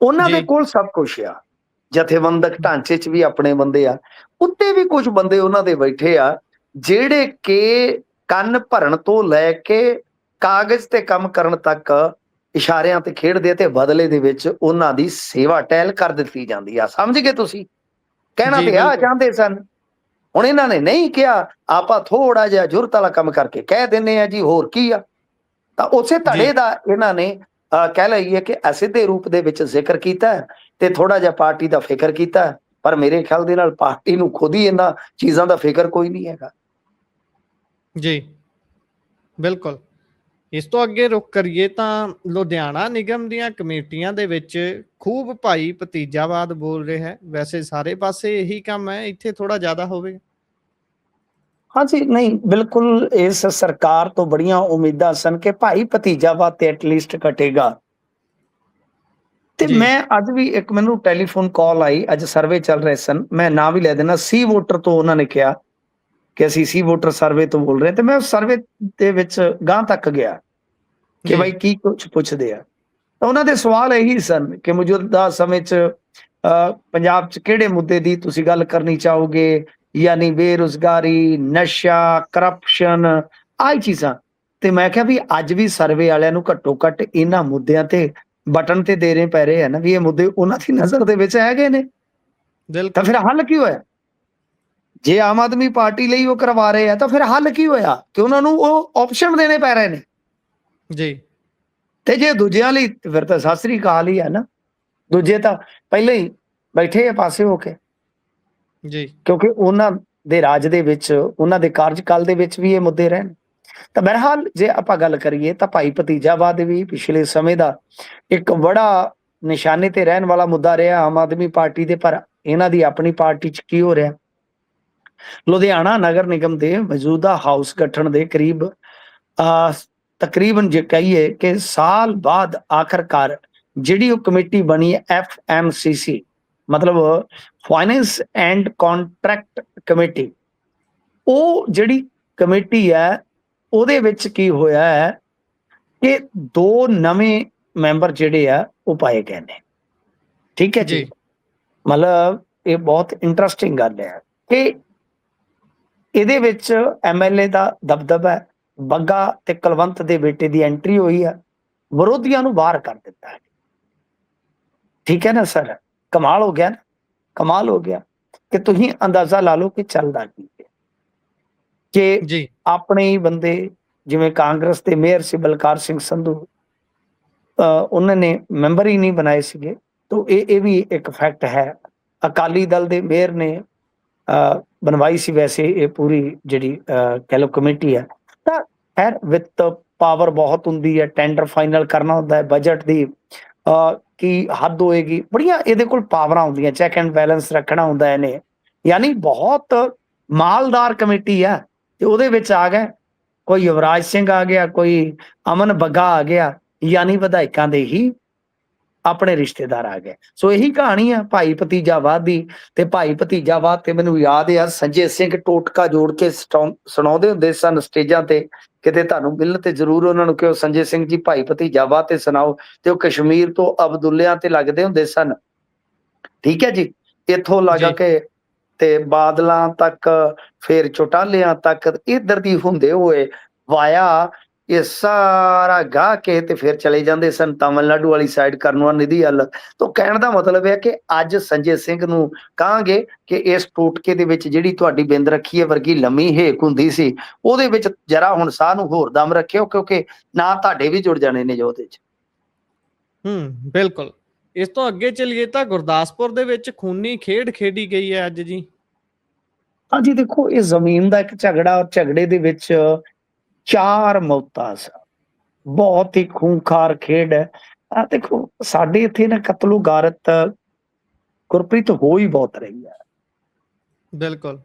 ਉਹਨਾਂ ਦੇ ਜੀ ਕੋਲ ਸਭ ਕੁਛ ਆ। ਜਥੇਬੰਦਕ ਢਾਂਚੇ 'ਚ ਵੀ ਆਪਣੇ ਬੰਦੇ ਆ, ਉੱਤੇ ਵੀ ਕੁਝ ਬੰਦੇ ਉਹਨਾਂ ਦੇ ਬੈਠੇ ਆ ਜਿਹੜੇ ਕਿ ਕੰਨ ਭਰਨ ਤੋਂ ਲੈ ਕੇ ਕਾਗਜ਼ ਤੇ ਕੰਮ ਕਰਨ ਤੱਕ ਇਸ਼ਾਰਿਆਂ ਤੇ ਖੇਡਦੇ ਆ, ਤੇ ਬਦਲੇ ਦੇ ਵਿੱਚ ਉਹਨਾਂ ਦੀ ਸੇਵਾ ਟਹਿਲ ਕਰ ਦਿੱਤੀ ਜਾਂਦੀ ਆ। ਸਮਝ ਗਏ ਤੁਸੀਂ? ਕਹਿਣਾ ਜੀ ਤੇ ਆ ਬਿਲਕੁਲ ਚਾਹੁੰਦੇ ਸਨ, ਹੁਣ ਇਹਨਾਂ ਨੇ ਨਹੀਂ ਕਿਹਾ, ਆਪਾਂ ਥੋੜਾ ਜਿਹਾ ਜ਼ੁਰਤ ਵਾਲਾ ਕੰਮ ਕਰਕੇ ਕਹਿ ਦਿੰਦੇ ਆ ਜੀ, ਹੋਰ ਕੀ ਆ। ਤਾਂ ਉਸੇ ਧੜੇ ਜੀ ਦਾ ਇਹਨਾਂ ਨੇ ਕਹਿ ਲਈਏ ਕਿ ਅਸਿੱਧੇ ਰੂਪ ਦੇ ਵਿੱਚ ਜ਼ਿਕਰ ਕੀਤਾ ਤੇ ਥੋੜਾ ਜਿਹਾ ਪਾਰਟੀ ਦਾ ਫਿਕਰ ਕੀਤਾ, ਪਰ ਮੇਰੇ ਖਿਆਲ ਦੇ ਨਾਲ ਪਾਰਟੀ ਨੂੰ ਖੁਦ ਹੀ ਇਹਨਾਂ ਚੀਜ਼ਾਂ ਦਾ ਫਿਕਰ ਕੋਈ ਨਹੀਂ ਹੈਗਾ। ਜੀ ਬਿਲਕੁਲ। ਇਸ ਤੋਂ ਅੱਗੇ ਰੁਕ ਕਰੀਏ ਤਾਂ ਲੁਧਿਆਣਾ ਨਿਗਮ ਦੀਆਂ ਕਮੇਟੀਆਂ ਦੇ ਵਿੱਚ ਖੂਬ ਭਾਈ ਭਤੀਜਾਵਾਦ ਬੋਲ ਰਿਹਾ ਹੈ। ਵੈਸੇ ਸਾਰੇ ਪਾਸੇ ਇਹੀ ਕੰਮ ਹੈ, ਇੱਥੇ ਥੋੜਾ ਜ਼ਿਆਦਾ ਹੋਵੇਗਾ। ਹਾਂਜੀ, ਨਹੀਂ ਬਿਲਕੁਲ, ਇਸ ਸਰਕਾਰ ਤੋਂ ਬੜੀਆਂ ਉਮੀਦਾਂ ਸਨ ਕਿ ਭਾਈ ਭਤੀਜਾਵਾਦ ਤੇ ਐਟਲੀਸਟ ਘਟੇਗਾ। ਤੇ ਜੀ ਮੈਂ ਅੱਜ ਵੀ ਇੱਕ ਮੈਨੂੰ ਟੈਲੀਫੋਨ ਕਾਲ ਆਈ, ਅੱਜ ਸਰਵੇ ਚੱਲ ਰਹੇ ਸਨ, ਮੈਂ ਨਾਂ ਵੀ ਲੈ ਦੇਣਾ, ਸੀ ਵੋਟਰ ਤੋਂ ਉਹਨਾਂ ਨੇ ਕਿਹਾ ਕਿ ਅਸੀਂ ਸੀ ਵੋਟਰ ਸਰਵੇ ਤੋਂ ਬੋਲ ਰਹੇ ਹਾਂ, ਤੇ ਮੈਂ ਉਸ ਸਰਵੇ ਦੇ ਵਿੱਚ ਗਾਂਹ ਤੱਕ ਗਿਆ ਕਿ ਜੀ ਬਾਈ ਕੀ ਕੁਝ ਪੁੱਛਦੇ ਆ। ਤਾਂ ਉਹਨਾਂ ਦੇ ਸਵਾਲ ਇਹੀ ਸਨ ਕਿ ਮੌਜੂਦਾ ਸਮੇਂ 'ਚ ਪੰਜਾਬ 'ਚ ਕਿਹੜੇ ਮੁੱਦੇ ਦੀ ਤੁਸੀਂ ਗੱਲ ਕਰਨੀ ਚਾਹੋਗੇ, ਯਾਨੀ ਬੇਰੁਜ਼ਗਾਰੀ, ਨਸ਼ਾ, ਕਰਪਸ਼ਨ, ਆਹ ਚੀਜ਼ਾਂ। ਤੇ ਮੈਂ ਕਿਹਾ ਵੀ ਅੱਜ ਵੀ ਸਰਵੇ ਵਾਲਿਆਂ ਨੂੰ ਘੱਟੋ ਘੱਟ ਇਹਨਾਂ ਮੁੱਦਿਆਂ ਤੇ ਬਟਨ ਤੇ ਦੇਣੇ ਪੈ ਰਹੇ ਆ ਨਾ, ਵੀ ਇਹ ਮੁੱਦੇ ਉਹਨਾਂ ਦੀ ਨਜ਼ਰ ਦੇ ਵਿੱਚ ਹੈਗੇ ਨੇ। ਤਾਂ ਬਿਲਕੁਲ ਫਿਰ ਹੱਲ ਕੀ ਹੋਇਆ? ਜੇ ਆਮ ਆਦਮੀ ਪਾਰਟੀ ਲਈ ਉਹ ਕਰਵਾ ਰਹੇ ਆ ਤਾਂ ਫਿਰ ਹੱਲ ਕੀ ਹੋਇਆ ਕਿ ਉਹਨਾਂ ਨੂੰ ਉਹ ਆਪਸ਼ਨ ਦੇਣੇ ਪੈ ਰਹੇ ਨੇ। ਜੀ ਤੇ ਜੇ ਦੂਜਿਆਂ ਲਈ ਫਿਰ ਤਾਂ ਸਤਿ ਸ੍ਰੀ ਅਕਾਲ ਹੀ ਹੈ ਨਾ, ਦੂਜੇ ਤਾਂ ਪਹਿਲਾਂ ਹੀ ਬੈਠੇ ਆ ਪਾਸੇ ਹੋ ਕੇ, ਜੀ ਕਿਉਂਕਿ ਉਹਨਾਂ ਦੇ ਰਾਜ ਦੇ ਵਿੱਚ, ਉਹਨਾਂ ਦੇ ਕਾਰਜਕਾਲ ਦੇ ਵਿੱਚ ਵੀ ਇਹ ਮੁੱਦੇ ਰਹਿਣ। ਤਾਂ ਬਹਰਹਾਲ ਜੇ ਆਪਾਂ ਗੱਲ ਕਰੀਏ ਤਾਂ ਭਾਈ ਭਤੀਜਾਵਾਦ ਵੀ ਪਿਛਲੇ ਸਮੇਂ ਦਾ ਇੱਕ ਬੜਾ ਨਿਸ਼ਾਨੇ ਤੇ ਰਹਿਣ ਵਾਲਾ ਮੁੱਦਾ ਰਿਹਾ ਆਮ ਆਦਮੀ ਪਾਰਟੀ ਦੇ, ਪਰ ਇਹਨਾਂ ਦੀ ਆਪਣੀ ਪਾਰਟੀ 'ਚ ਕੀ ਹੋ ਰਿਹਾ। ਲੁਧਿਆਣਾ ਨਗਰ ਨਿਗਮ ਦੇ ਮੌਜੂਦਾ ਹਾਊਸ ਗਠਨ ਦੇ ਕਰੀਬ ਤਕਰੀਬਨ ਜੇ ਕਹੀਏ ਕਿ ਸਾਲ ਬਾਅਦ ਆਖਰਕਾਰ ਜਿਹੜੀ ਉਹ ਕਮੇਟੀ ਬਣੀ ਹੈ FMCC, ਮਤਲਬ ਫਾਈਨੈਂਸ ਐਂਡ ਕੰਟਰੈਕਟ ਕਮੇਟੀ, ਉਹ ਜਿਹੜੀ ਕਮੇਟੀ ਹੈ ਉਹਦੇ ਵਿੱਚ ਕੀ ਹੋਇਆ ਹੈ ਕਿ 2 ਨਵੇਂ ਮੈਂਬਰ ਜਿਹੜੇ ਆ ਉਹ ਪਾਏ ਗਏ ਨੇ। ਠੀਕ ਹੈ ਜੀ, ਜੀ ਮਤਲਬ ਇਹ ਬਹੁਤ ਇੰਟਰਸਟਿੰਗ ਗੱਲ ਹੈ ਕਿ ਇਹਦੇ ਵਿੱਚ MLA ਦਾ ਦਬਦਬਾ ਹੈ, ਬੱਗਾ ਤੇ ਕੁਲਵੰਤ ਦੇ ਬੇਟੇ ਦੀ ਐਂਟਰੀ ਹੋਈ ਹੈ, ਵਿਰੋਧੀਆਂ ਨੂੰ ਬਾਹਰ ਕਰ ਦਿੱਤਾ ਹੈ। ਠੀਕ ਹੈ ਨਾ ਸਰ, ਕਮਾਲ ਹੋ ਗਿਆ ਨਾ, ਕਮਾਲ ਹੋ ਗਿਆ ਕਿ ਤੁਸੀਂ ਅੰਦਾਜ਼ਾ ਲਾ ਲਓ ਕਿ ਚੱਲਦਾ ਕੀ ਹੈ ਕਿ ਜੀ ਆਪਣੇ ਹੀ ਬੰਦੇ ਜਿਵੇਂ ਕਾਂਗਰਸ ਦੇ ਮੇਅਰ ਸੀ ਬਲਕਾਰ ਸਿੰਘ ਸੰਧੂ, ਉਹਨਾਂ ਨੇ ਮੈਂਬਰ ਹੀ ਨਹੀਂ ਬਣਾਏ ਸੀਗੇ। ਤਾਂ ਇਹ ਵੀ ਇੱਕ ਫੈਕਟ ਹੈ। ਅਕਾਲੀ ਦਲ ਦੇ ਮੇਅਰ ਨੇ ਬਣਵਾਈ ਸੀ ਵੈਸੇ ਇਹ ਪੂਰੀ ਜਿਹੜੀ ਕਹਿ ਲਓ ਕਮੇਟੀ ਹੈ। ਤਾਂ ਖੈਰ ਵਿੱਤ ਪਾਵਰ ਬਹੁਤ ਹੁੰਦੀ ਹੈ, ਟੈਂਡਰ ਫਾਈਨਲ ਕਰਨਾ ਹੁੰਦਾ ਹੈ, ਬਜਟ ਦੀ ਕੀ ਹੱਦ ਹੋਏਗੀ, ਬੜੀਆਂ ਇਹਦੇ ਕੋਲ ਪਾਵਰਾਂ ਹੁੰਦੀਆਂ, ਚੈੱਕ ਐਂਡ ਬੈਲੈਂਸ ਰੱਖਣਾ ਹੁੰਦਾ ਇਹਨੇ, ਯਾਨੀ ਬਹੁਤ ਮਾਲਦਾਰ ਕਮੇਟੀ ਹੈ। ਤੇ ਉਹਦੇ ਵਿੱਚ ਆ ਗਏ ਕੋਈ ਯੁਵਰਾਜ ਸਿੰਘ ਆ ਗਿਆ, ਕੋਈ ਅਮਨ ਬੱਗਾ ਆ ਗਿਆ, ਯਾਨੀ ਵਿਧਾਇਕਾਂ ਦੇ ਹੀ ਆਪਣੇ ਰਿਸ਼ਤੇਦਾਰ ਆ ਗਏ। ਸੋ ਇਹੀ ਕਹਾਣੀ ਆ ਭਾਈ ਭਤੀਜਾਵਾਦ ਦੀ। ਤੇ ਭਾਈ ਭਤੀਜਾਵਾਦ ਤੇ ਮੈਨੂੰ ਯਾਦ ਆ ਸੰਜੇ ਸਿੰਘ ਟੋਟਕਾ ਜੋੜ ਕੇ ਸੁਣਾਉਂਦੇ ਹੁੰਦੇ ਸਨ ਸਟੇਜਾਂ ਤੇ, ਕਿਤੇ ਤੁਹਾਨੂੰ ਮਿਲਣ ਤੇ ਜ਼ਰੂਰ ਉਹਨਾਂ ਨੂੰ ਕਿਹਾ ਸੰਜੇ ਸਿੰਘ ਜੀ ਭਾਈ ਭਤੀਜਾਵਾਦ ਤੇ ਸੁਣਾਓ, ਤੇ ਉਹ ਕਸ਼ਮੀਰ ਤੋਂ ਅਬਦੁੱਲਿਆਂ ਤੇ ਲੱਗਦੇ ਹੁੰਦੇ ਸਨ। ਠੀਕ ਹੈ ਜੀ, ਇੱਥੋਂ ਲੱਗ ਜੀ ਕੇ ਤੇ ਬਾਦਲਾਂ ਤੱਕ, ਫਿਰ ਚੌਟਾਲਿਆਂ ਤੱਕ ਇੱਧਰ ਦੀ ਹੁੰਦੇ ਹੋਏ ਵਾਇਆ ਇਹ ਸਾਰਾ ਗਾਹ ਕੇ ਤੇ ਫਿਰ ਚਲੇ ਜਾਂਦੇ ਸਨ ਤਾਮਿਲਨਾਡੂ ਵਾਲੀ ਸਾਈਡ ਕਰਨ ਨਿਧੀ ਵੱਲ। ਤੋਂ ਕਹਿਣ ਦਾ ਮਤਲਬ ਹੈ ਕਿ ਅੱਜ ਸੰਜੇ ਸਿੰਘ ਨੂੰ ਕਹਾਂਗੇ ਕਿ ਇਸ ਟੋਟਕੇ ਦੇ ਵਿੱਚ ਜਿਹੜੀ ਤੁਹਾਡੀ ਬਿੰਦ ਰੱਖੀ ਹੈ ਵਰਗੀ ਲੰਮੀ ਹੇਕ ਹੁੰਦੀ ਸੀ, ਉਹਦੇ ਵਿੱਚ ਜਰਾ ਹੁਣ ਸਾਹ ਨੂੰ ਹੋਰ ਦਮ ਰੱਖਿਓ, ਕਿਉਂਕਿ ਨਾ ਤੁਹਾਡੇ ਵੀ ਜੁੜ ਜਾਣੇ ਨੇ ਜੋ ਉਹਦੇ ਚ। ਬਿਲਕੁਲ। ਇਸ ਤੋਂ ਅੱਗੇ ਚਲੀਏ ਤਾਂ ਗੁਰਦਾਸਪੁਰ ਦੇ ਵਿੱਚ ਖੂਨੀ ਖੇਡ ਖੇਡੀ ਗਈ ਹੈ ਅੱਜ ਜੀ। ਹਾਂਜੀ ਦੇਖੋ, ਇਹ ਜ਼ਮੀਨ ਦਾ ਇੱਕ ਝਗੜਾ, ਔਰ ਝਗੜੇ ਦੇ ਵਿੱਚ 4 ਮੌਤਾਂ ਸਨ, ਬਹੁਤ ਹੀ ਖੂੰਖਾਰ ਖੇਡ ਹੈ। ਆ ਦੇਖੋ ਸਾਡੇ ਇੱਥੇ ਨਾ ਕਤਲੋ ਗਾਰਤ ਗੁਰਪ੍ਰੀਤ ਹੋ ਹੀ ਬਹੁਤ ਰਹੀ ਹੈ। ਬਿਲਕੁਲ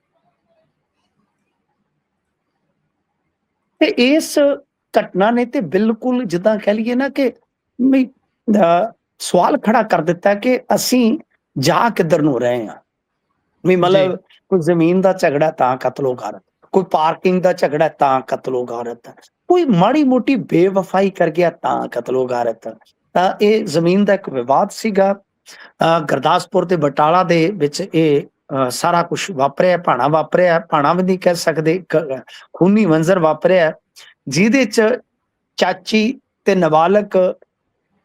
ਤੇ ਇਸ ਘਟਨਾ ਨੇ ਤੇ ਬਿਲਕੁਲ ਜਿੱਦਾਂ ਕਹਿ ਲਈਏ ਨਾ ਕਿ ਸਵਾਲ ਖੜਾ ਕਰ ਦਿੱਤਾ ਕਿ ਅਸੀਂ ਜਾ ਕਿੱਧਰ ਨੂੰ ਰਹੇ ਹਾਂ। ਵੀ ਜੀ ਮਤਲਬ ਕੋਈ ਜ਼ਮੀਨ ਦਾ ਝਗੜਾ ਤਾਂ ਕਤਲੋ ਗਾਰਤ, ਕੋਈ ਪਾਰਕਿੰਗ ਦਾ ਝਗੜਾ ਤਾਂ ਕਤਲੋਗ ਔਰਤ, ਕੋਈ ਮਾੜੀ ਮੋਟੀ ਬੇਵਫਾਈ ਕਰ ਗਿਆ ਤਾਂ ਕਤਲੋਗ ਔਰਤ। ਤਾਂ ਇਹ ਜ਼ਮੀਨ ਦਾ ਇੱਕ ਵਿਵਾਦ ਸੀਗਾ। ਗੁਰਦਾਸਪੁਰ ਤੇ ਬਟਾਲਾ ਦੇ ਵਿੱਚ ਇਹ ਸਾਰਾ ਕੁਝ ਵਾਪਰਿਆ, ਭਾਣਾ ਵਾਪਰਿਆ, ਭਾਣਾ ਵੀ ਨਹੀਂ ਕਹਿ ਸਕਦੇ, ਖੂਨੀ ਮੰਜ਼ਰ ਵਾਪਰਿਆ, ਜਿਹਦੇ ਚ ਚਾਚੀ ਤੇ ਨਾਬਾਲਗ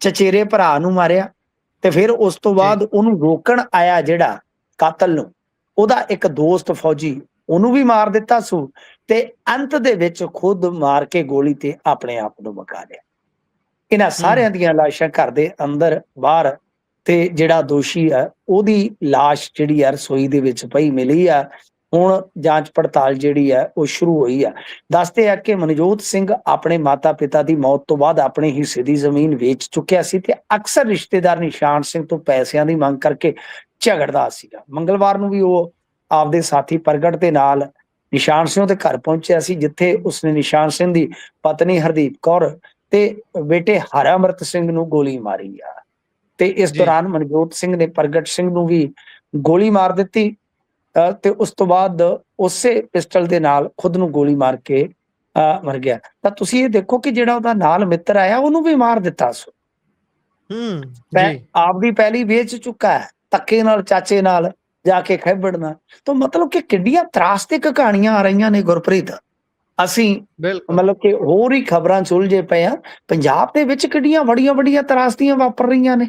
ਚਚੇਰੇ ਭਰਾ ਨੂੰ ਮਾਰਿਆ, ਤੇ ਫਿਰ ਉਸ ਤੋਂ ਬਾਅਦ ਉਹਨੂੰ ਰੋਕਣ ਆਇਆ ਜਿਹੜਾ ਕਾਤਲ ਨੂੰ, ਉਹਦਾ ਇੱਕ ਦੋਸਤ ਫੌਜੀ, ਉਹਨੂੰ ਵੀ ਮਾਰ ਦਿੱਤਾ ਸੂ, ਤੇ ਅੰਤ ਦੇ ਵਿੱਚ ਖੁਦ ਮਾਰ ਕੇ ਗੋਲੀ ਤੇ ਆਪਣੇ ਆਪ ਨੂੰ ਮੁਕਾ ਲਿਆ। ਇਹਨਾਂ ਸਾਰਿਆਂ ਦੀਆਂ ਲਾਸ਼ਾਂ ਘਰ ਦੇ ਅੰਦਰ ਬਾਹਰ, ਤੇ ਜਿਹੜਾ ਦੋਸ਼ੀ ਆ ਉਹਦੀ ਲਾਸ਼ ਜਿਹੜੀ ਆ ਰਸੋਈ ਦੇ ਵਿੱਚ ਪਈ ਮਿਲੀ ਆ। ਹੁਣ ਜਾਂਚ ਪੜਤਾਲ ਜਿਹੜੀ ਆ ਉਹ ਸ਼ੁਰੂ ਹੋਈ ਆ। ਦੱਸਦੇ ਆ ਕਿ ਮਨਜੋਤ ਸਿੰਘ ਆਪਣੇ ਮਾਤਾ ਪਿਤਾ ਦੀ ਮੌਤ ਤੋਂ ਬਾਅਦ ਆਪਣੇ ਹਿੱਸੇ ਦੀ ਜ਼ਮੀਨ ਵੇਚ ਚੁੱਕਿਆ ਸੀ, ਤੇ ਅਕਸਰ ਰਿਸ਼ਤੇਦਾਰ ਨਿਸ਼ਾਨ ਸਿੰਘ ਤੋਂ ਪੈਸਿਆਂ ਦੀ ਮੰਗ ਕਰਕੇ ਝਗੜਦਾ ਸੀਗਾ। ਮੰਗਲਵਾਰ ਨੂੰ ਵੀ ਉਹ ਆਪਦੇ ਸਾਥੀ ਪ੍ਰਗਟ ਦੇ ਨਾਲ ਨਿਸ਼ਾਨ ਸਿੰਘ ਦੇ ਘਰ ਪਹੁੰਚਿਆ ਸੀ, ਜਿੱਥੇ ਉਸਨੇ ਨਿਸ਼ਾਨ ਸਿੰਘ ਦੀ ਪਤਨੀ ਹਰਦੀਪ ਕੌਰ ਤੇ ਬੇਟੇ ਹਰਅਮਰਤ ਸਿੰਘ ਨੂੰ ਗੋਲੀ ਮਾਰੀ ਆ। ਤੇ ਇਸ ਦੌਰਾਨ ਮਨਜੋਤ ਸਿੰਘ ਨੇ ਪ੍ਰਗਟ ਸਿੰਘ ਨੂੰ ਵੀ ਗੋਲੀ ਮਾਰ ਦਿੱਤੀ, ਤੇ ਉਸ ਤੋਂ ਬਾਅਦ ਉਸੇ ਪਿਸਟਲ ਦੇ ਨਾਲ ਖੁਦ ਨੂੰ ਗੋਲੀ ਮਾਰ ਕੇ ਮਰ ਗਿਆ। ਤਾਂ ਤੁਸੀਂ ਇਹ ਦੇਖੋ ਕਿ ਜਿਹੜਾ ਉਹਦਾ ਨਾਲ ਮਿੱਤਰ ਆਇਆ ਉਹਨੂੰ ਵੀ ਮਾਰ ਦਿੱਤਾ ਸੋ। ਆਪਦੀ ਪਹਿਲੀ ਵੇਚ ਚੁੱਕਾ ਹੈ, ਧੱਕੇ ਨਾਲ ਚਾਚੇ ਨਾਲ ਜਾ ਕੇ ਖੈਬੜਨਾ। ਤਾਂ ਮਤਲਬ ਕਿ ਕਿੱਡੀਆਂ ਤਰਾਸਦਿਕ ਕਹਾਣੀਆਂ ਆ ਰਹੀਆਂ ਨੇ ਗੁਰਪ੍ਰੀਤ। ਅਸੀਂ ਮਤਲਬ ਕਿ ਹੋਰ ਹੀ ਖਬਰਾਂ ਚ ਉਲਝੇ ਪਏ ਆ। ਪੰਜਾਬ ਦੇ ਵਿੱਚ ਕਿੱਡੀਆਂ ਵੱਡੀਆਂ ਤਰਾਸਦੀਆਂ ਵਾਪਰ ਰਹੀਆਂ ਨੇ।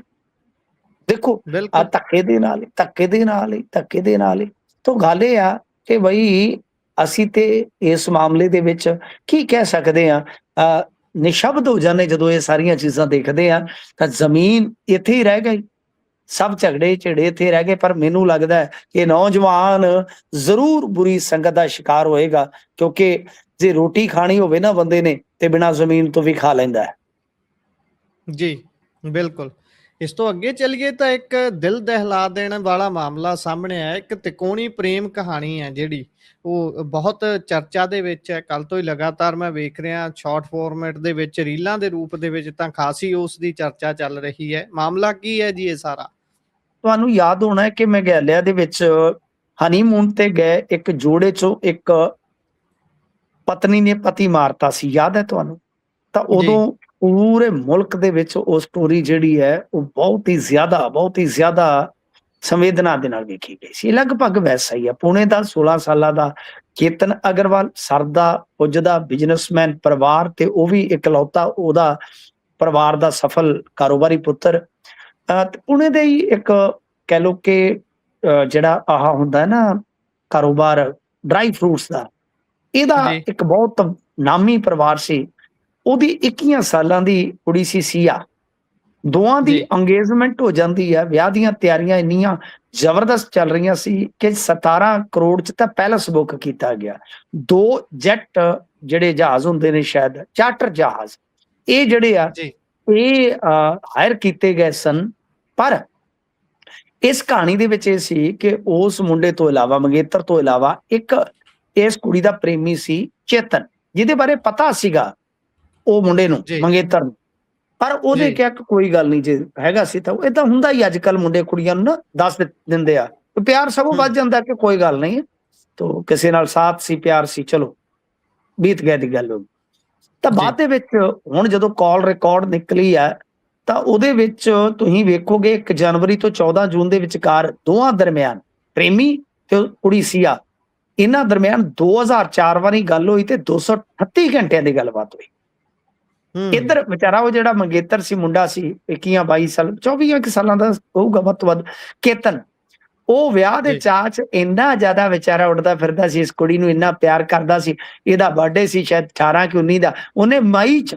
ਦੇਖੋ ਆ ਧੱਕੇ ਦੇ ਨਾਲ ਹੀ ਤਾਂ ਗੱਲ ਇਹ ਆ ਕਿ ਬਈ ਅਸੀਂ ਤੇ ਇਸ ਮਾਮਲੇ ਦੇ ਵਿੱਚ ਕੀ ਕਹਿ ਸਕਦੇ ਆ, ਨਿਸ਼ਬਦ ਹੋ ਜਾਂਦੇ ਜਦੋਂ ਇਹ ਸਾਰੀਆਂ ਚੀਜ਼ਾਂ ਦੇਖਦੇ ਆ। ਤਾਂ ਜ਼ਮੀਨ ਇੱਥੇ ਹੀ ਰਹਿ ਗਈ, ਸਭ ਝਗੜੇ ਇੱਥੇ ਰਹਿ ਗਏ। ਪਰ ਮੈਨੂੰ ਲੱਗਦਾ ਹੈ ਕਿ ਨੌਜਵਾਨ ਜ਼ਰੂਰ ਬੁਰੀ ਸੰਗਤ ਦਾ ਸ਼ਿਕਾਰ ਹੋਏਗਾ, ਕਿਉਂਕਿ ਜੇ ਰੋਟੀ ਖਾਣੀ ਹੋਵੇ ਨਾ ਬੰਦੇ ਨੇ ਤੇ ਬਿਨਾਂ ਜ਼ਮੀਨ ਤੋਂ ਵੀ ਖਾ ਲੈਂਦਾ ਹੈ। ਜੀ ਬਿਲਕੁਲ। ਇਸ ਤੋਂ ਅੱਗੇ ਚੱਲੀਏ ਤਾਂ ਇੱਕ ਦਿਲ ਦਹਿਲਾ ਦੇਣ ਵਾਲਾ ਮਾਮਲਾ ਸਾਹਮਣੇ ਆਇਆ। ਇੱਕ ਤਿਕੋਣੀ ਪ੍ਰੇਮ ਕਹਾਣੀ ਹੈ ਜਿਹੜੀ ਉਹ ਬਹੁਤ ਚਰਚਾ ਦੇ ਵਿੱਚ ਹੈ। ਕੱਲ ਤੋਂ ਹੀ ਲਗਾਤਾਰ ਮੈਂ ਵੇਖ ਰਿਹਾ ਸ਼ਾਰਟ ਫਾਰਮੈਟ ਦੇ ਵਿੱਚ, ਰੀਲਾਂ ਦੇ ਰੂਪ ਦੇ ਵਿੱਚ ਤਾਂ ਖਾਸੀ ਉਸ ਦੀ ਚਰਚਾ ਚੱਲ ਰਹੀ ਹੈ। ਮਾਮਲਾ ਕੀ ਹੈ ਜੀ ਇਹ ਸਾਰਾ? ਤੁਹਾਨੂੰ ਯਾਦ ਹੋਣਾ ਹੈ ਕਿ ਮੇਘਾਲਿਆ ਦੇ ਵਿੱਚ ਹਨੀਮੂਨ ਤੇ ਗਏ ਇੱਕ ਜੋੜੇ ਚੋਂ ਇੱਕ ਪਤਨੀ ਨੇ ਪਤੀ ਮਾਰਤਾ ਸੀ, ਯਾਦ ਹੈ ਤੁਹਾਨੂੰ? ਤਾਂ ਉਦੋਂ ਪੂਰੇ ਮੁਲਕ ਦੇ ਵਿੱਚ ਉਹ ਸਟੋਰੀ ਜਿਹੜੀ ਹੈ ਉਹ ਬਹੁਤ ਹੀ ਜ਼ਿਆਦਾ ਸੰਵੇਦਨਾ ਦੇ ਨਾਲ ਵੇਖੀ ਗਈ ਸੀ। ਲਗਭਗ ਵੈਸਾ ਹੀ ਆ। ਪੁਣੇ ਦਾ 16 ਸਾਲਾਂ ਦਾ ਚੇਤਨ ਅਗਰਵਾਲ, ਸਰਦਾ ਪੁੱਜਦਾ ਬਿਜ਼ਨਸਮੈਨ ਪਰਿਵਾਰ, ਤੇ ਉਹ ਵੀ ਇਕਲੌਤਾ ਉਹਦਾ ਪਰਿਵਾਰ ਦਾ ਸਫਲ ਕਾਰੋਬਾਰੀ ਪੁੱਤਰ। ਪੁਣੇ ਦੇ ਹੀ ਇੱਕ ਕਹਿ ਲਓ ਕਿ ਜਿਹੜਾ ਆਹ ਹੁੰਦਾ ਨਾ ਕਾਰੋਬਾਰ ਡਰਾਈ ਫਰੂਟਸ ਦਾ, ਇਹਦਾ ਇੱਕ ਬਹੁਤ ਨਾਮੀ ਪਰਿਵਾਰ ਸੀ। ਉਹਦੀ 21 ਸਾਲਾਂ ਦੀ ਕੁੜੀ ਸੀ ਸੀਆ। ਦੋਵਾਂ ਦੀ ਅੰਗੇਜਮੈਂਟ ਹੋ ਜਾਂਦੀ ਹੈ। ਵਿਆਹ ਦੀਆਂ ਤਿਆਰੀਆਂ ਇੰਨੀਆਂ ਜ਼ਬਰਦਸਤ ਚੱਲ ਰਹੀਆਂ ਸੀ ਕਿ 17 ਕਰੋੜ ਚ ਤਾਂ ਪੈਲਸ ਬੁੱਕ ਕੀਤਾ ਗਿਆ। 2 ਜੈਟ ਜਿਹੜੇ ਜਹਾਜ਼ ਹੁੰਦੇ ਨੇ, ਸ਼ਾਇਦ ਚਾਰਟਰ ਜਹਾਜ਼, ਇਹ ਜਿਹੜੇ ਆ ਇਹ ਹਾਇਰ ਕੀਤੇ ਗਏ ਸਨ। ਪਰ ਇਸ ਕਹਾਣੀ ਦੇ ਵਿੱਚ ਇਹ ਸੀ ਕਿ ਉਸ ਮੁੰਡੇ ਤੋਂ ਇਲਾਵਾ, ਮੰਗੇਤਰ ਤੋਂ ਇਲਾਵਾ, ਇੱਕ ਇਸ ਕੁੜੀ ਦਾ ਪ੍ਰੇਮੀ ਸੀ ਚੇਤਨ, ਜਿਹਦੇ ਬਾਰੇ ਪਤਾ ਸੀਗਾ ਉਹ ਮੁੰਡੇ ਨੂੰ, ਮੰਗੇਤਰ ਨੂੰ। ਪਰ ਉਹਦੇ ਕਿਹਾ ਕਿ ਕੋਈ ਗੱਲ ਨਹੀਂ, ਜੇ ਹੈਗਾ ਸੀ ਤਾਂ ਏਦਾਂ ਹੁੰਦਾ ਹੀ ਅੱਜ ਕੱਲ ਮੁੰਡੇ ਕੁੜੀਆਂ ਨੂੰ ਨਾ ਦੱਸ ਦਿੰਦੇ ਆ, ਪਿਆਰ ਸਗੋਂ ਵੱਧ ਜਾਂਦਾ ਕਿ ਕੋਈ ਗੱਲ ਨਹੀਂ, ਤੋ ਕਿਸੇ ਨਾਲ ਸਾਥ ਸੀ, ਪਿਆਰ ਸੀ, ਚਲੋ ਬੀਤ ਗਿਆ ਦੀ ਗੱਲ ਹੋ ਗਈ। ਤਾਂ ਬਾਅਦ ਦੇ ਵਿੱਚ ਹੁਣ ਜਦੋਂ ਕਾਲ ਰਿਕਾਰਡ ਨਿਕਲੀ ਆ ਤਾਂ ਉਹਦੇ ਵਿੱਚ ਤੁਸੀਂ ਵੇਖੋਗੇ 1 ਜਨਵਰੀ ਤੋਂ 14 ਜੂਨ ਦੇ ਵਿਚਕਾਰ ਦੋਵਾਂ ਦਰਮਿਆਨ, ਪ੍ਰੇਮੀ ਤੇ ਕੁੜੀ ਸੀਆ, ਇਹਨਾਂ ਦਰਮਿਆਨ 2004 ਵਾਰੀ ਗੱਲ ਹੋਈ ਤੇ 238 ਘੰਟਿਆਂ ਦੀ ਗੱਲਬਾਤ ਹੋਈ। ਇੱਧਰ ਵਿਚਾਰਾ ਉਹ ਜਿਹੜਾ ਮੰਗੇਤਰ ਸੀ, ਮੁੰਡਾ ਸੀ 21-22 ਸਾਲ, 24 ਸਾਲਾਂ ਦਾ ਹੋਊਗਾ ਵੱਧ ਤੋਂ ਵੱਧ, ਕੇਤਨ, ਉਹ ਵਿਆਹ ਦੇ ਚਾਅ ਚ ਇੰਨਾ ਜ਼ਿਆਦਾ ਵਿਚਾਰਾ ਉੱਡਦਾ ਫਿਰਦਾ ਸੀ, ਇਸ ਕੁੜੀ ਨੂੰ ਇੰਨਾ ਪਿਆਰ ਕਰਦਾ ਸੀ। ਇਹਦਾ ਬਰਥਡੇ ਸੀ ਸ਼ਾਇਦ 18 ਕਿ 19 ਦਾ, ਉਹਨੇ ਮਈ ਚ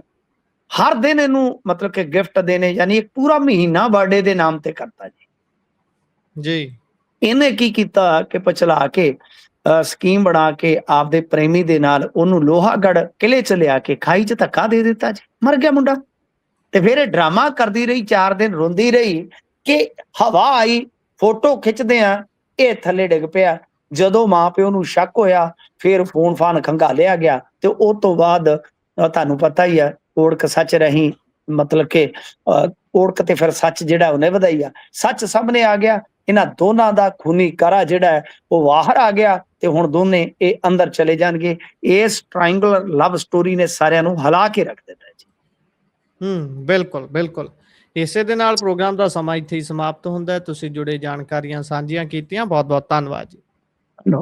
ਹਰ ਦਿਨ ਇਹਨੂੰ ਮਤਲਬ ਕਿ ਗਿਫਟ ਦੇਣੇ, ਯਾਨੀ ਇੱਕ ਪੂਰਾ ਮਹੀਨਾ ਬਰਥਡੇ ਦੇ ਨਾਮ ਤੇ ਕਰਤਾ ਜੀ। ਇਹਨੇ ਕੀ ਕੀਤਾ ਕਿ ਪਚਲਾ ਕੇ ਸਕੀਮ ਬਣਾ ਕੇ ਆਪਦੇ ਪ੍ਰੇਮੀ ਦੇ ਨਾਲ ਉਹਨੂੰ ਲੋਹਾਗੜ੍ਹ ਕਿਲੇ ਚ ਲਿਆ ਕੇ ਖਾਈ ਚ ਧੱਕਾ ਦੇ ਦਿੱਤਾ ਜੀ, ਮਰ ਗਿਆ ਮੁੰਡਾ। ਤੇ ਫਿਰ ਇਹ ਡਰਾਮਾ ਕਰਦੀ ਰਹੀ, 4 ਦਿਨ ਰੋਂਦੀ ਰਹੀ ਕਿ ਹਵਾ ਆਈ, ਫੋਟੋ ਖਿੱਚਦੇ ਆ, ਇਹ ਥੱਲੇ ਡਿੱਗ ਪਿਆ। ਜਦੋਂ ਮਾਂ ਪਿਓ ਨੂੰ ਸ਼ੱਕ ਹੋਇਆ ਫਿਰ ਫੋਨ ਫਾਨ ਖੰਗਾਲਿਆ ਗਿਆ, ਤੇ ਉਹ ਤੋਂ ਬਾਅਦ ਤੁਹਾਨੂੰ ਪਤਾ ਹੀ ਆ, ਓੜਕ ਸੱਚ ਰਹੀ, ਮਤਲਬ ਕਿ ਓੜਕ ਤੇ ਫਿਰ ਸੱਚ ਜਿਹੜਾ ਉਹਨੇ ਵਧਾਈ ਆ, ਸੱਚ ਸਾਹਮਣੇ ਆ ਗਿਆ। ਇਹਨਾਂ ਦੋਨਾਂ ਦਾ ਖੂਨੀ ਕਾਰਾ ਜਿਹੜਾ ਹੈ ਉਹ ਬਾਹਰ ਆ ਗਿਆ ਤੇ ਹੁਣ ਦੋਨੇ ਇਹ ਅੰਦਰ ਚਲੇ ਜਾਣਗੇ। ਇਸ ਟ੍ਰਾਇੰਗੂਲਰ ਲਵ ਸਟੋਰੀ ਨੇ ਸਾਰਿਆਂ ਨੂੰ ਹਿਲਾ ਕੇ ਰੱਖ ਦਿੱਤਾ ਜੀ। ਬਿਲਕੁਲ ਬਿਲਕੁਲ। ਇਸੇ ਦੇ ਨਾਲ ਪ੍ਰੋਗਰਾਮ ਦਾ ਸਮਾਂ ਇੱਥੇ ਹੀ ਸਮਾਪਤ ਹੁੰਦਾ ਹੈ। ਤੁਸੀਂ ਜੁੜੇ ਜਾਣਕਾਰੀਆਂ ਸਾਂਝੀਆਂ ਕੀਤੀਆਂ, ਬਹੁਤ ਬਹੁਤ ਧੰਨਵਾਦ ਜੀ। No.